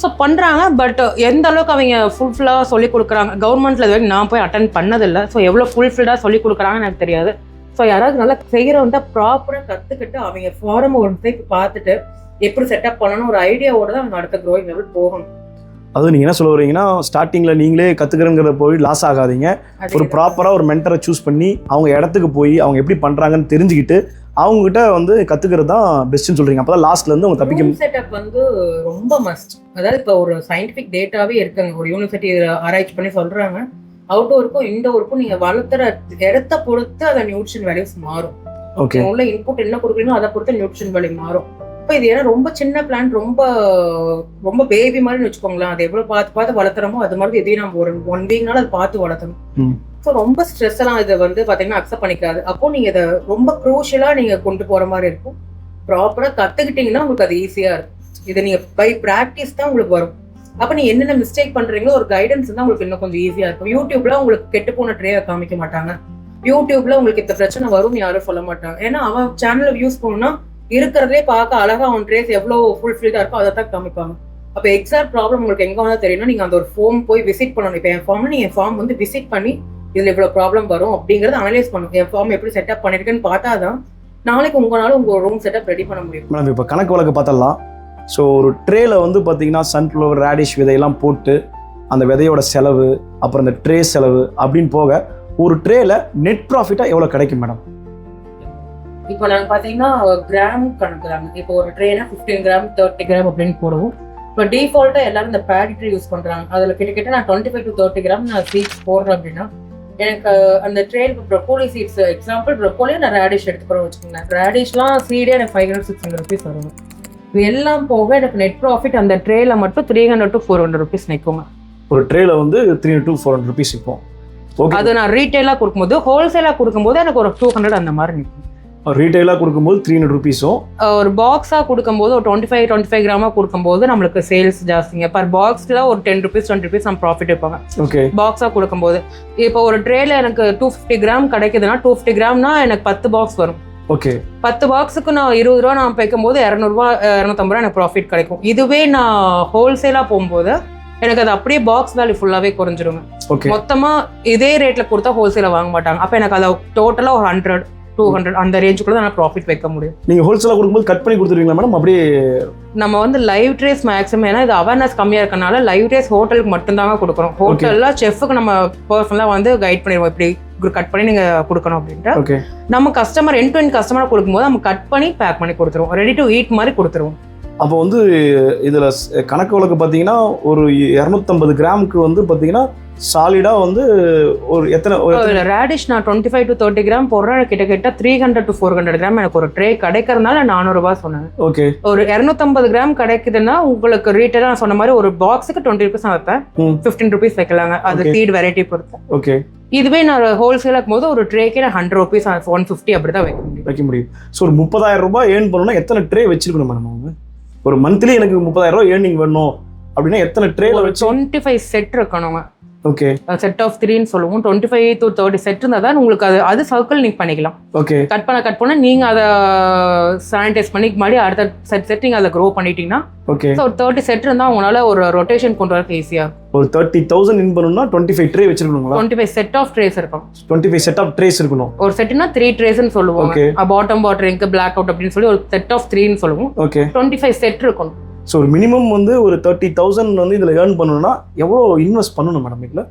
ஸோ பண்ணுறாங்க. பட் எந்த அளவுக்கு அவங்க ஃபுல்ஃபில்லாக சொல்லிக் கொடுக்குறாங்க கவர்மெண்ட்டில் இது வரைக்கும் நான் போய் அட்டன் பண்ணதில்லை. ஸோ எவ்வளோ ஃபுல்ஃபில்டாக சொல்லிக் கொடுக்குறாங்கன்னு எனக்கு தெரியாது. ஸோ யாராவது நல்லா செய்கிறவங்க ப்ராப்பராக கற்றுக்கிட்டு அவங்க ஃபாரம் ஒரு டைப் பார்த்துட்டு எப்படி செட்டப் பண்ணணும் ஒரு ஐடியாவோட தான் அவங்க அடுத்த க்ரோயிங் லெவல் போகணும். அது நீங்கள் என்ன சொல்ல வரீங்கன்னா, ஸ்டார்டிங்கில் நீங்களே கற்றுக்கிறங்கிற போய் லாஸ் ஆகாதீங்க. ஒரு ப்ராப்பராக ஒரு மென்டரை சூஸ் பண்ணி அவங்க இடத்துக்கு போய் அவங்க எப்படி பண்ணுறாங்கன்னு தெரிஞ்சுக்கிட்டு அவங்ககிட்ட கற்றுக்கிறது தான் பெஸ்ட்டுன்னு சொல்கிறீங்க. அப்போ தான் லாஸ்ட்லேருந்து அவங்க தப்பிக்க. செட்டப் ரொம்ப மஸ்ட். அதாவது இப்போ ஒரு சயின்டிஃபிக் டேட்டாவே இருக்குங்க. ஒரு யூனிவர்சிட்டி ஆராய்ச்சி பண்ணி சொல்கிறாங்க, அவுட்டோருக்கும் இன்டோருக்கும் நீங்கள் வளர்த்துற இடத்த பொறுத்து அதை நியூட்ரிஷன் வேல்யூஸ் மாறும். ஓகே. உள்ள இன்புட் என்ன கொடுக்குறீங்களோ அதை பொறுத்து நியூட்ரிஷன் வேல்யூ மாறும். இப்போ இது ஏன்னா ரொம்ப சின்ன பிளான்ட், ரொம்ப பேபி மாதிரி வச்சுக்கோங்களேன். அது எவ்வளவு பார்த்து வளர்த்துறமோ அது மாதிரி எதையும் நம்ம ஒரு 1 வீக்னால அதை பார்த்து வளர்த்தணும். ஸோ ரொம்ப ஸ்ட்ரெஸ் எல்லாம் இதை பார்த்தீங்கன்னா அக்செப்ட் பண்ணிக்காது. அப்போ நீங்க இதை ரொம்ப க்ரூஷியலா நீங்க கொண்டு போற மாதிரி இருக்கும். ப்ராப்பரா கத்துக்கிட்டீங்கன்னா உங்களுக்கு அது ஈஸியா இருக்கும். இதை நீங்க பை பிராக்டிஸ் தான் உங்களுக்கு வரும். அப்போ நீங்க என்னென்ன மிஸ்டேக் பண்றீங்களோ ஒரு கைடன்ஸ் தான் உங்களுக்கு இன்னும் கொஞ்சம் ஈஸியா இருக்கும். யூடியூப்ல உங்களுக்கு கெட்டு போன ட்ரே காமிக்க மாட்டாங்க. யூடியூப்ல உங்களுக்கு இந்த பிரச்சனை வரும் யாரும் சொல்ல மாட்டாங்க. ஏன்னா அவன் சேனலை யூஸ் பண்ணணும்னா இருக்கிறதே பார்க்க அழகா அவன் ட்ரேஸ் எவ்வளவு ஃபுல்ஃபில்டா இருக்கோ அதை தான் காமிப்பாங்க. அப்போ எக்ஸாக்ட் ப்ராப்ளம் உங்களுக்கு எங்க வேணா தெரியும்னா நீங்க அந்த ஒரு ஃபார்ம் போய் விசிட் பண்ணணும். இப்போ என் ஃபார்ம்ல நீங்க ஃபார்ம் விசிட் பண்ணி இதுல இவ்வளவு ப்ராப்ளம் வரும் அப்படிங்கறத அனலைஸ் பண்ணணும். என் ஃபார்ம் எப்படி செட்டப் பண்ணிருக்கேன்னு பார்த்தாதான் நாளைக்கு உங்களால உங்க ரூம் செட்டப் ரெடி பண்ண முடியும். மேடம், இப்போ கணக்கு வழக்கு பார்த்தலாம். ஸோ ஒரு ட்ரேல பார்த்தீங்கன்னா சன்ஃப்ளவர், ரேடிஷ் விதையெல்லாம் போட்டு அந்த விதையோட செலவு, அப்புறம் இந்த ட்ரே செலவு அப்படின்னு போக ஒரு ட்ரேல நெட் ப்ராஃபிட்டாக எவ்வளோ கிடைக்கும் மேடம்? இப்போ நாங்கள் பார்த்தீங்கன்னா கிராம் கணக்குறாங்க. இப்போ ஒரு ட்ரேனா 15 கிராம் 30 கிராம் அப்படின்னு போடுவோம். இப்போ டிஃபால்ட்டாக எல்லாரும் இந்த பேடி ட்ரே யூஸ் பண்ணுறாங்க. அதில் கிட்டத்தட்ட நான் 25 to 30 கிராம் நான் சீட்ஸ் போடுறேன் அப்படின்னா எனக்கு அந்த ட்ரேல் இப்போ ப்ரொக்கோலி சீட்ஸ் எக்ஸாம்பிள் ப்ரொக்கோலியே நான் ரேடிஷ் எடுத்துக்கிறோம் வச்சுக்கோங்களேன். ரேடிஷ்லாம் சீடே எனக்கு 500-600 ருபீஸ் வரும். இது எல்லாம் போக எனக்கு நெட் ப்ராஃபிட் அந்த ட்ரேல மட்டும் 300 to 400 ருபீஸ் நிற்குங்க. ஒரு ட்ரேல வந்து 300 to 400 ருபீஸ் இப்போ. அது நான் ரீட்டெயிலாக கொடுக்கும்போது, ஹோல்சேலாக கொடுக்கும்போது எனக்கு ஒரு 200 அந்த மாதிரி நிற்கும். ரீட்டெயிலாக கொடுக்கும்போது 300 ருபீஸும், ஒரு பாக்ஸாக கொடுக்கும்போது ஒரு 25 கிராமாக கொடுக்கும்போது நம்மளுக்கு சேல்ஸ் ஜாஸ்திங்க. பர் பாக்ஸில் ஒரு 10 ருபீஸ் 20 ருபீஸ் நம்ம ப்ராஃபிட் இருப்பாங்க. ஓகே. பாக்ஸாக கொடுக்கும்போது இப்போ ஒரு ட்ரேல எனக்கு 250 கிராம் கிடைக்குதுன்னா 250 கிராம்னா எனக்கு 10 பாக்ஸ் வரும். ஓகே. 10 பாக்ஸுக்கு நான் 20 ரூபா நான் வைக்கும்போது 200 ரூபா 250 ரூபா எனக்கு ப்ராஃபிட் கிடைக்கும். இதுவே நான் ஹோல்சேலாக போகும்போது எனக்கு அது அப்படியே பாக்ஸ் வேல்யூ ஃபுல்லாகவே குறைஞ்சிருங்க. மொத்தமாக இதே ரேட்டில் கொடுத்தா ஹோல்சேலாக வாங்க மாட்டாங்க. அப்போ எனக்கு அதை டோட்டலாக ஒரு 100-200 அந்த ரேஞ்சுக்குள்ள தான் நான் ப்ராஃபிட் வைக்க முடியும். நீங்கள் ஹோல்சேலாக கொடுக்கும்போது கட் பண்ணி கொடுத்துருவீங்களா மேடம்? அப்படியே நம்ம வந்து லைவ் ட்ரேஸ் மேக்ஸிமம், ஏன்னா இது அவேர்னஸ் கம்மியாக இருக்கனால லைவ் ட்ரேஸ் ஹோட்டலுக்கு மட்டும்தாங்க கொடுக்குறோம். ஹோட்டலில் செஃப்க்கு நம்ம பர்சனலாக வந்து கைட் பண்ணிடுவோம், இப்படி கட் பண்ணி நீங்கள் கொடுக்கணும் அப்படின்ட்டு. நம்ம கஸ்டமர் எண்ட் டு எண்ட் கஸ்டமராக கொடுக்கும்போது நம்ம கட் பண்ணி பேக் பண்ணி கொடுத்துருவோம், ரெடி டு ஈட் மாதிரி கொடுத்துருவோம். அப்போ வந்து இதில் கணக்கு வழக்கு பார்த்தீங்கன்னா ஒரு 250 கிராமுக்கு வந்து பார்த்தீங்கன்னா சாலிடாக வந்து ஒரு எத்தனை ரேடிஷ் நான் 25 to 30 கிராம் போடுறேன். கிட்டத்தட்ட 300 to 400 கிராம் எனக்கு ஒரு ட்ரே கிடைக்கிறதுனால 400 ரூபாய் சொன்னேன். ஓகே. ஒரு 250 கிராம் கிடைக்குதுன்னா உங்களுக்கு ரீட்டெயிலாக நான் சொன்ன மாதிரி ஒரு பாக்ஸுக்கு 20 ருபீஸ் நான் வைப்பேன், 15 ருபீஸ் வைக்கலாங்க. அது சீட் வெரைட்டி பொறுத்து. ஓகே. இதுவே நான் ஹோல்சேலாக போது ஒரு ட்ரேக்கே நான் 100 ருபீஸ் 150 அப்படி தான் வைக்க முடியும். ஸோ ஒரு 30,000 ரூபாய் ஏர்ன் பண்ணணும்னா எத்தனை ட்ரே வச்சிருக்கணும் மேடம்? அவங்க ஒரு மந்த்லி எனக்கு 30,000 ரூபாய் ஏர்னிங் வேணும் அப்படின்னா எத்தனை ட்ரேல வச்சு 25 செட் இருக்கணுங்க. ஓகே. செட் ஆஃப் 3ன்னு சொல்லுவோம். 25 to 30 செட் இருந்தால் தான் உங்களுக்கு அது சர்க்கிள் நீங்கள் பண்ணிக்கலாம். ஓகே. கட் பண்ண நீங்கள் அதை சானிடைஸ் பண்ணி மாதிரி அடுத்த செட் நீங்கள் அதை க்ரோ பண்ணிட்டீங்கன்னா ஓகே. ஸோ ஒரு 30 செட் இருந்தால் உங்களால் ஒரு ரொட்டேஷன் கொண்டு வரது ஈஸியாக. ஒரு 30,000 இன் பண்ணணும்னா 25 ட்ரே வச்சிருக்கணுங்களா? 25 செட் ஆஃப் ட்ரேஸ் இருக்கும். 25 செட் ஆஃப் ட்ரேஸ் இருக்கணும். ஒரு செட்னா 3 ட்ரேஸ்ன்னு சொல்லுவோம். பாட்டம் வாட்டரிங்க்கு பிளாக் அவுட் அப்படின்னு சொல்லி ஒரு செட் ஆஃப் 3ன்னு சொல்லுவோம். ஓகே. 25 செட் இருக்கணும். ஸோ ஒரு மினிமம் வந்து ஒரு 30,000 வந்து இதில் ஏர்ன் பண்ணணும்னா எவ்வளோ இன்வெஸ்ட் பண்ணணும் மேடம் இதில்?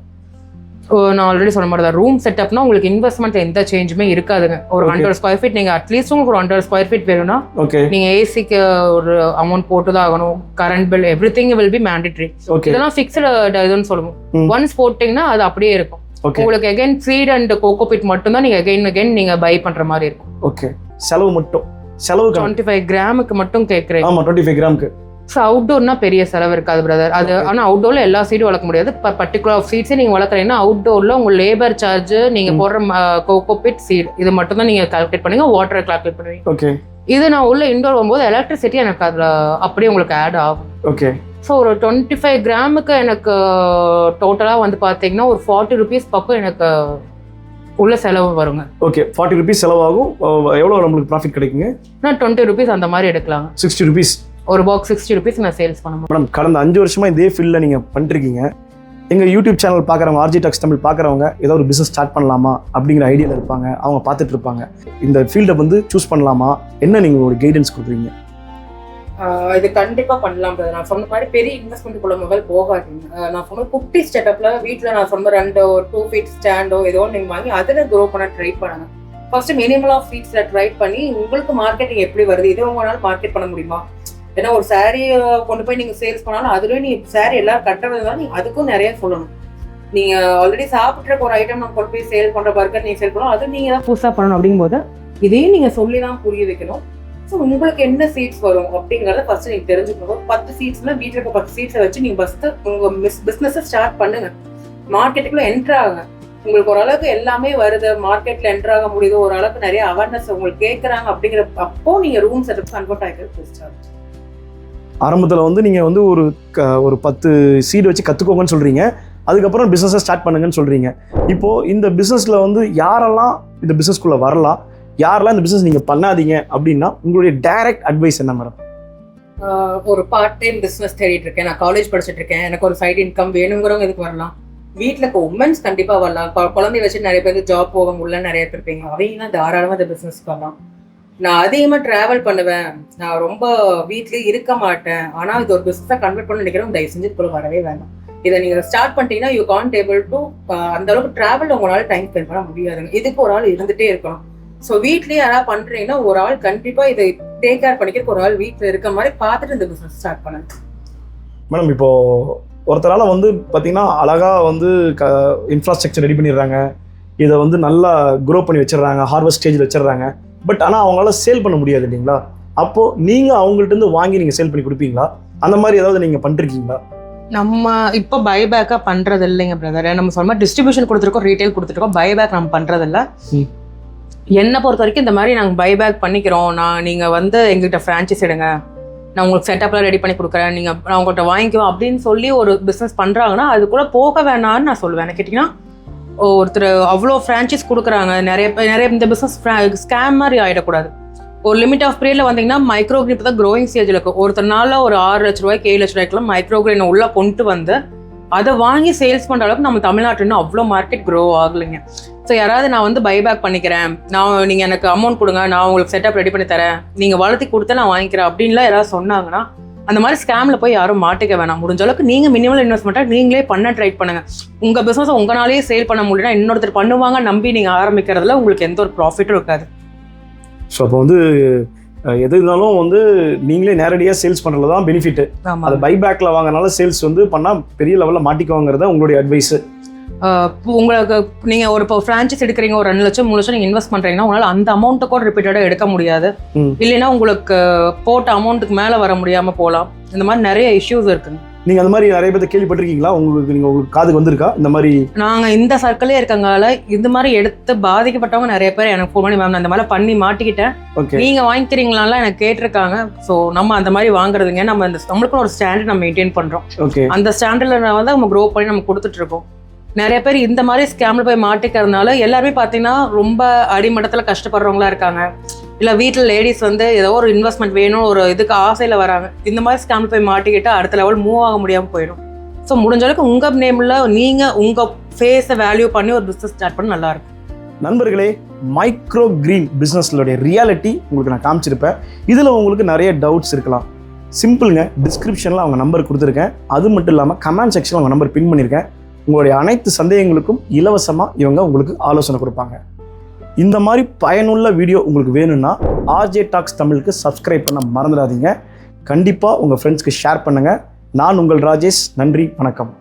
நான் ஆல்ரெடி சொன்ன மாதிரி தான், ரூம் செட்டப்னா உங்களுக்கு இன்வெஸ்ட்மெண்ட் எந்த சேஞ்சுமே இருக்காதுங்க. ஒரு 100 ஸ்கொயர் ஃபீட் நீங்கள் அட்லீஸ்ட் உங்களுக்கு ஒரு 100 ஸ்கொயர் ஃபீட் வேணும்னா நீங்கள் ஏசிக்கு ஒரு அமௌண்ட் போட்டு தான் ஆகணும். Current bill everything will be mandatory. இதெல்லாம் ஃபிக்ஸ்டு இதுன்னு சொல்லுவோம். ஒன்ஸ் போட்டிங்கன்னா அது அப்படியே இருக்கும். உங்களுக்கு அகைன் சீட் அண்ட் கோகோபிட் மட்டும் தான் நீங்கள் அகைன் நீங்கள் பை பண்ணுற மாதிரி இருக்கும். ஓகே. செலவு மட்டும் 25 கிராமுக்கு மட்டும் கேட்குறேன். ஆமாம், 25 கிராமுக்கு. ஸோ அவுட்டோர்னா பெரிய செலவு இருக்காது பிரதர். அது ஆனால் அவுட்டோரில் எல்லா சீடும் வளர்க்க முடியாது. இப்போ பர்டிகுலர் சீட்ஸே நீங்கள் வளர்க்குறீங்கன்னா அவுட்டோரில் உங்கள் லேபர் சார்ஜ், நீங்கள் போடுற கோகோபிட் சீட் இது மட்டும் தான் நீங்கள் கால்குலேட் பண்ணுவீங்க, வாட்டரை கால்குலேட் பண்ணுவீங்க. ஓகே. இது நான் உள்ள இன்டோர் வரும்போது எலக்ட்ரிசிட்டி எனக்கு அதில் அப்படியே உங்களுக்கு ஆட் ஆகும். ஓகே. ஸோ ஒரு 25 கிராமுக்கு எனக்கு டோட்டலாக வந்து பார்த்தீங்கன்னா ஒரு 40 ருபீஸ் பக்கம் எனக்கு உள்ள செலவு வருங்க. ஓகே. 40 ருபீஸ் செலவாகும். எவ்வளோ நம்மளுக்கு ப்ராஃபிட் கிடைக்குங்க? நான் 20 ருபீஸ் அந்த மாதிரி எடுக்கலாம். 60 ருபீஸ் ஒரு பாக்ஸ் 60 ருபீஸ் நான் சேல்ஸ் பண்ண முடியும். மேடம், கடந்த 5 வருஷமா இதே ஃபீல்டில் நீங்கள் பண்ணிருக்கீங்க. எங்கள் யூடியூப் சேனல் பார்க்குறவங்க, ஆர்ஜி டாக்ஸ் தமிழ் பார்க்குறவங்க ஏதோ ஒரு பிஸ்னஸ் ஸ்டார்ட் பண்ணலாமா அப்படிங்கிற ஐடியாவில் இருப்பாங்க. அவங்க பார்த்துட்டு இருப்பாங்க, இந்த ஃபீல்டை வந்து சூஸ் பண்ணலாமா, என்ன நீங்கள் ஒரு கைடன்ஸ் கொடுக்குறீங்க? இது கண்டிப்பாக பண்ணலாம். நான் சொன்ன மாதிரி பெரிய இன்வெஸ்ட்மெண்ட்டுக்குள்ள முதல் போகாதீங்க. நான் சொன்ன குட்டி ஸ்டெட்டப்பில் வீட்டில் நான் சொன்ன 2 ஃபீட் ஸ்டாண்டோ ஏதோ நீங்கள் வாங்கி அதில் க்ரோ பண்ண ட்ரை பண்ணுங்க. ஃபர்ஸ்ட் மினிமம் ஆஃப் ஃபீட்ஸில் ட்ரை பண்ணி உங்களுக்கு மார்க்கெட்டிங் எப்படி வருது, இதை உங்களால் மார்க்கெட் பண்ண முடியுமா. ஏன்னா ஒரு சாரீ கொண்டு போய் நீங்கள் சேல்ஸ் பண்ணாலும் அதுலேயும் நீங்கள் சாரீ எல்லாரும் கட்டுறதுனால நீங்கள் அதுக்கும் நிறைய சொல்லணும். நீங்கள் ஆல்ரெடி சாப்பிட்ற ஒரு ஐட்டம் நம்ம கொண்டு போய் சேல் பண்ணுற பர்கர் நீங்கள் சேல் பண்ணணும், அது நீங்கள் தான் புதுசாக பண்ணணும். அப்படிங்கும்போது இதையும் நீங்கள் சொல்லி தான் புரிய வைக்கணும். ஸோ உங்களுக்கு என்ன சீட்ஸ் வரும் அப்படிங்கிறத ஃபர்ஸ்ட் நீங்கள் தெரிஞ்சுக்கணும். 10 சீட்ஸ்னா வீட்டில் இருக்க 10 சீட்ஸை வச்சு நீங்கள் ஃபஸ்ட்டு உங்கள் பிஸ்னஸை ஸ்டார்ட் பண்ணுங்க. மார்க்கெட்டுக்குள்ளே என்ட்ரு ஆகுங்க. உங்களுக்கு ஓரளவுக்கு எல்லாமே வருது, மார்க்கெட்டில் என்ட்ரு ஆக முடியுது, ஓரளவுக்கு நிறைய அவேர்னஸ் உங்களுக்கு கேட்குறாங்க அப்படிங்கிற அப்போ நீங்கள் ரூம் செட்டப் கன்வெர்ட் ஆகிக்கிறது பெஸ்ட்டாக. ஆரம்பத்தில் வந்து நீங்கள் வந்து ஒரு 10 சீடு வச்சு கற்றுக்கோங்கன்னு சொல்கிறீங்க, அதுக்கப்புறம் பிஸ்னஸை ஸ்டார்ட் பண்ணுங்கன்னு சொல்கிறீங்க. இப்போது இந்த பிஸ்னஸில் வந்து யாரெல்லாம் இந்த பிஸ்னஸ்குள்ளே வரலாம், யாரெல்லாம் இந்த பிஸ்னஸ் நீங்கள் பண்ணாதீங்க அப்படின்னா உங்களுடைய டைரக்ட் அட்வைஸ் என்ன மேடம்? ஒரு பார்ட் டைம் பிஸ்னஸ் தேடிட்டு இருக்கேன், நான் காலேஜ் படிச்சுட்டு இருக்கேன், எனக்கு ஒரு சைடு இன்கம் வேணுங்கிறவங்க இதுக்கு வரலாம். வீட்டில் இருக்க உமன்ஸ் கண்டிப்பாக வரலாம். குழந்தைய வச்சு நிறைய பேருக்கு ஜாப் போக முடியல, நிறைய பேர் இருப்பீங்க, அவங்கலாம் தாராளமாக இந்த பிஸ்னஸ் பண்ணலாம். நான் அதிகமாக ட்ராவல் பண்ணுவேன், நான் ரொம்ப வீட்லேயே இருக்க மாட்டேன், ஆனால் இது ஒரு பிஸ்னஸாக கன்வெர்ட் பண்ண நினைக்கிறேன், தயவு செஞ்சு இதுக்குள்ள வரவே வேண்டாம். இதை நீங்க ஸ்டார்ட் பண்ணிட்டீங்கன்னா யூ கான்ட் ஏபிள் டு அந்த அளவுக்கு டிராவல் உங்களால டைம் ஸ்பெண்ட் பண்ண முடியாதுங்க. இதுக்கு ஒரு ஆள் இருந்துட்டே இருக்கணும். ஸோ வீட்லயே யாராவது பண்றீங்கன்னா ஒரு ஆள் கண்டிப்பா இதை டேக் கேர் பண்ணிக்கிறதுக்கு ஒரு ஆள் வீட்டில் இருக்க மாதிரி பார்த்துட்டு இந்த பிசினஸ் ஸ்டார்ட் பண்ணுங்க. மேடம் இப்போ ஒருத்தரால வந்து பார்த்தீங்கன்னா அழகா வந்து இன்ஃப்ராஸ்ட்ரக்சர் ரெடி பண்ணிடுறாங்க, இதை வந்து நல்லா க்ரோ பண்ணி வச்சிடுறாங்க, ஹார்வெஸ்ட் ஸ்டேஜில் வச்சிடுறாங்க. பட் ஆனால் அவங்களால சேல் பண்ண முடியாது இல்லைங்களா? அப்போது நீங்கள் அவங்கள்ட்ட இருந்து வாங்கி நீங்கள் சேல் பண்ணி கொடுப்பீங்களா? அந்த மாதிரி ஏதாவது நீங்கள் பண்ணிருக்கீங்களா? நம்ம இப்போ பைபேக்காக பண்ணுறது இல்லைங்க பிரதர். நம்ம சொன்ன மாதிரி டிஸ்ட்ரிபியூஷன் கொடுத்துருக்கோம், ரீட்டைல் கொடுத்துருக்கோம், பைபேக் நம்ம பண்ணுறதில்ல. என்னை பொறுத்த வரைக்கும் இந்த மாதிரி நாங்கள் பைபேக் பண்ணிக்கிறோம், நீங்கள் வந்து எங்ககிட்ட ஃப்ரான்ச்சைஸ் எடுங்க, நான் உங்களுக்கு செட்டப்லாம் ரெடி பண்ணி கொடுக்குறேன், நான் உங்கள்கிட்ட வாங்கிக்குவோம் அப்படின்னு சொல்லி ஒரு பிஸ்னஸ் பண்ணுறாங்கன்னா அது கூட போக வேணான்னு நான் சொல்லுவேன். என்ன கேட்டிங்கன்னா, ஒருத்தர் அவ்வளோ ஃப்ரான்ச்சைஸ் கொடுக்குறாங்க, நிறைய இந்த பிஸ்னஸ் ஸ்கேம் மாதிரி ஆகிடக்கூடாது. ஒரு லிமிட் ஆஃப் பீரியட்ல வந்தீங்கன்னா மைக்ரோகிரீன் இப்போ தான் க்ரோயிங் ஸ்டேஜில் இருக்கும். ஒருத்தனால ஒரு 6 லட்ச ரூபாய்க்கு 7 லட்ச ரூபாய்க்குலாம் மைக்ரோகிரீனை உள்ளே கொண்டு வந்து அதை வாங்கி சேல்ஸ் பண்ணுற அளவுக்கு நம்ம தமிழ்நாட்டில் இன்னும் அவ்வளோ மார்க்கெட் க்ரோ ஆகலைங்க. ஸோ யாராவது நான் வந்து பைபேக் பண்ணிக்கிறேன், நீங்கள் எனக்கு அமௌண்ட் கொடுங்க, நான் உங்களுக்கு செட்டப் ரெடி பண்ணி தரேன், நீங்கள் வளர்த்தி கொடுத்தா நான் வாங்கிக்கிறேன் அப்படின்லாம் யாராவது சொன்னாங்கன்னா அந்த மாதிரி ஸ்கேமில் போய் யாரும் மாட்டிக்க வேணாம். முடிஞ்ச அளவுக்கு நீங்கள் மினிமம் இன்வெஸ்ட்மெண்ட்டாக நீங்களே பண்ண ட்ரை பண்ணுங்கள். உங்கள் பிஸ்னஸை உங்களாலேயே சேல் பண்ண முடியலன்னா இன்னொருத்தர் பண்ணுவாங்க நம்பி நீங்கள் ஆரம்பிக்கிறதுல உங்களுக்கு எந்த ஒரு ப்ராஃபிட்டும் இருக்காது. ஸோ அப்போ வந்து எது இருந்தாலும் வந்து நீங்களே நேரடியாக சேல்ஸ் பண்ணுறது தான் பெனிஃபிட்டு. அது பைபேக்கில் வாங்கினால சேல்ஸ் வந்து பண்ணால் பெரிய லெவலில் மாட்டிக்குவாங்கிறத உங்களுடைய அட்வைஸு. உங்களுக்கு நீங்கள் ஒரு இப்போ ஃப்ரான்ச்சைஸ் எடுக்கிறீங்க, ஒரு 2 லட்சம் 3 லட்சம் நீங்கள் இன்வெஸ்ட் பண்ணுறீங்கன்னா உங்களால் அந்த அமௌண்ட்டை கூட ரிப்பீட்டடாக எடுக்க முடியாது. இல்லைன்னா உங்களுக்கு போட்ட அமௌண்ட்டுக்கு மேலே வர முடியாமல் போகலாம். இந்த மாதிரி நிறைய இஷ்யூஸ் இருக்குங்க. நீங்கள் அந்த மாதிரி நிறைய பேர் கேள்விப்பட்டிருக்கீங்களா? உங்களுக்கு காதுக்கு வந்திருக்கா இந்த மாதிரி? நாங்கள் இந்த சர்க்கிளே இருக்கங்கால இந்த மாதிரி எடுத்து பாதிக்கப்பட்டவங்க நிறைய பேர் எனக்கு ஃபோன் பண்ணி மேம் நான் இந்த மாதிரி பண்ணி மாட்டிக்கிட்டேன், நீங்கள் வாங்கிக்கிறீங்களான்லாம் எனக்கு கேட்டிருக்காங்க. ஸோ நம்ம அந்த மாதிரி வாங்குறதுங்க, நம்ம நம்மளுக்கும் ஒரு ஸ்டாண்டர்ட் நம்ம மெயின்டைன் பண்ணுறோம். அந்த ஸ்டாண்டர்டில் வந்து நம்ம க்ரோ பண்ணி நம்ம கொடுத்துட்ருக்கோம். நிறைய பேர் இந்த மாதிரி ஸ்கேமில் போய் மாட்டிக்கிறதுனால எல்லாருமே பார்த்தீங்கன்னா ரொம்ப அடிமட்டத்தில் கஷ்டப்படுறவங்களா இருக்காங்க. இல்லை வீட்டில் லேடிஸ் வந்து ஏதோ ஒரு இன்வெஸ்ட்மெண்ட் வேணும் ஒரு இதுக்கு ஆசையில் வராங்க. இந்த மாதிரி ஸ்கேமில் போய் மாட்டிக்கிட்டு அடுத்த லெவல் மூவ் ஆக முடியாமல் போயிடும். ஸோ முடிஞ்ச அளவுக்கு உங்கள் நேமில் நீங்கள் உங்கள் ஃபேஸை வேல்யூ பண்ணி ஒரு பிஸ்னஸ் ஸ்டார்ட் பண்ண நல்லாயிருக்கும். நண்பர்களே, மைக்ரோ கிரீன் பிஸ்னஸ்லுடைய ரியாலிட்டி உங்களுக்கு நான் காமிச்சிருப்பேன். இதில் உங்களுக்கு நிறைய டவுட்ஸ் இருக்கலாம். சிம்பிளுங்க, டிஸ்கிரிப்ஷனில் அவங்க நம்பர் கொடுத்துருக்கேன். அது மட்டும் இல்லாமல் கமெண்ட் செக்ஷனில் அவங்க நம்பர் பின் பண்ணியிருக்கேன். உங்களுடைய அனைத்து சந்தேகங்களுக்கும் இலவசமாக இவங்க உங்களுக்கு ஆலோசனை கொடுப்பாங்க. இந்த மாதிரி பயனுள்ள வீடியோ உங்களுக்கு வேணும்னா ஆர்ஜே டாக்ஸ் தமிழுக்கு சப்ஸ்கிரைப் பண்ண மறந்துடாதீங்க. கண்டிப்பாக உங்கள் ஃப்ரெண்ட்ஸ்க்கு ஷேர் பண்ணுங்கள். நான் உங்கள் ராஜேஷ். நன்றி, வணக்கம்.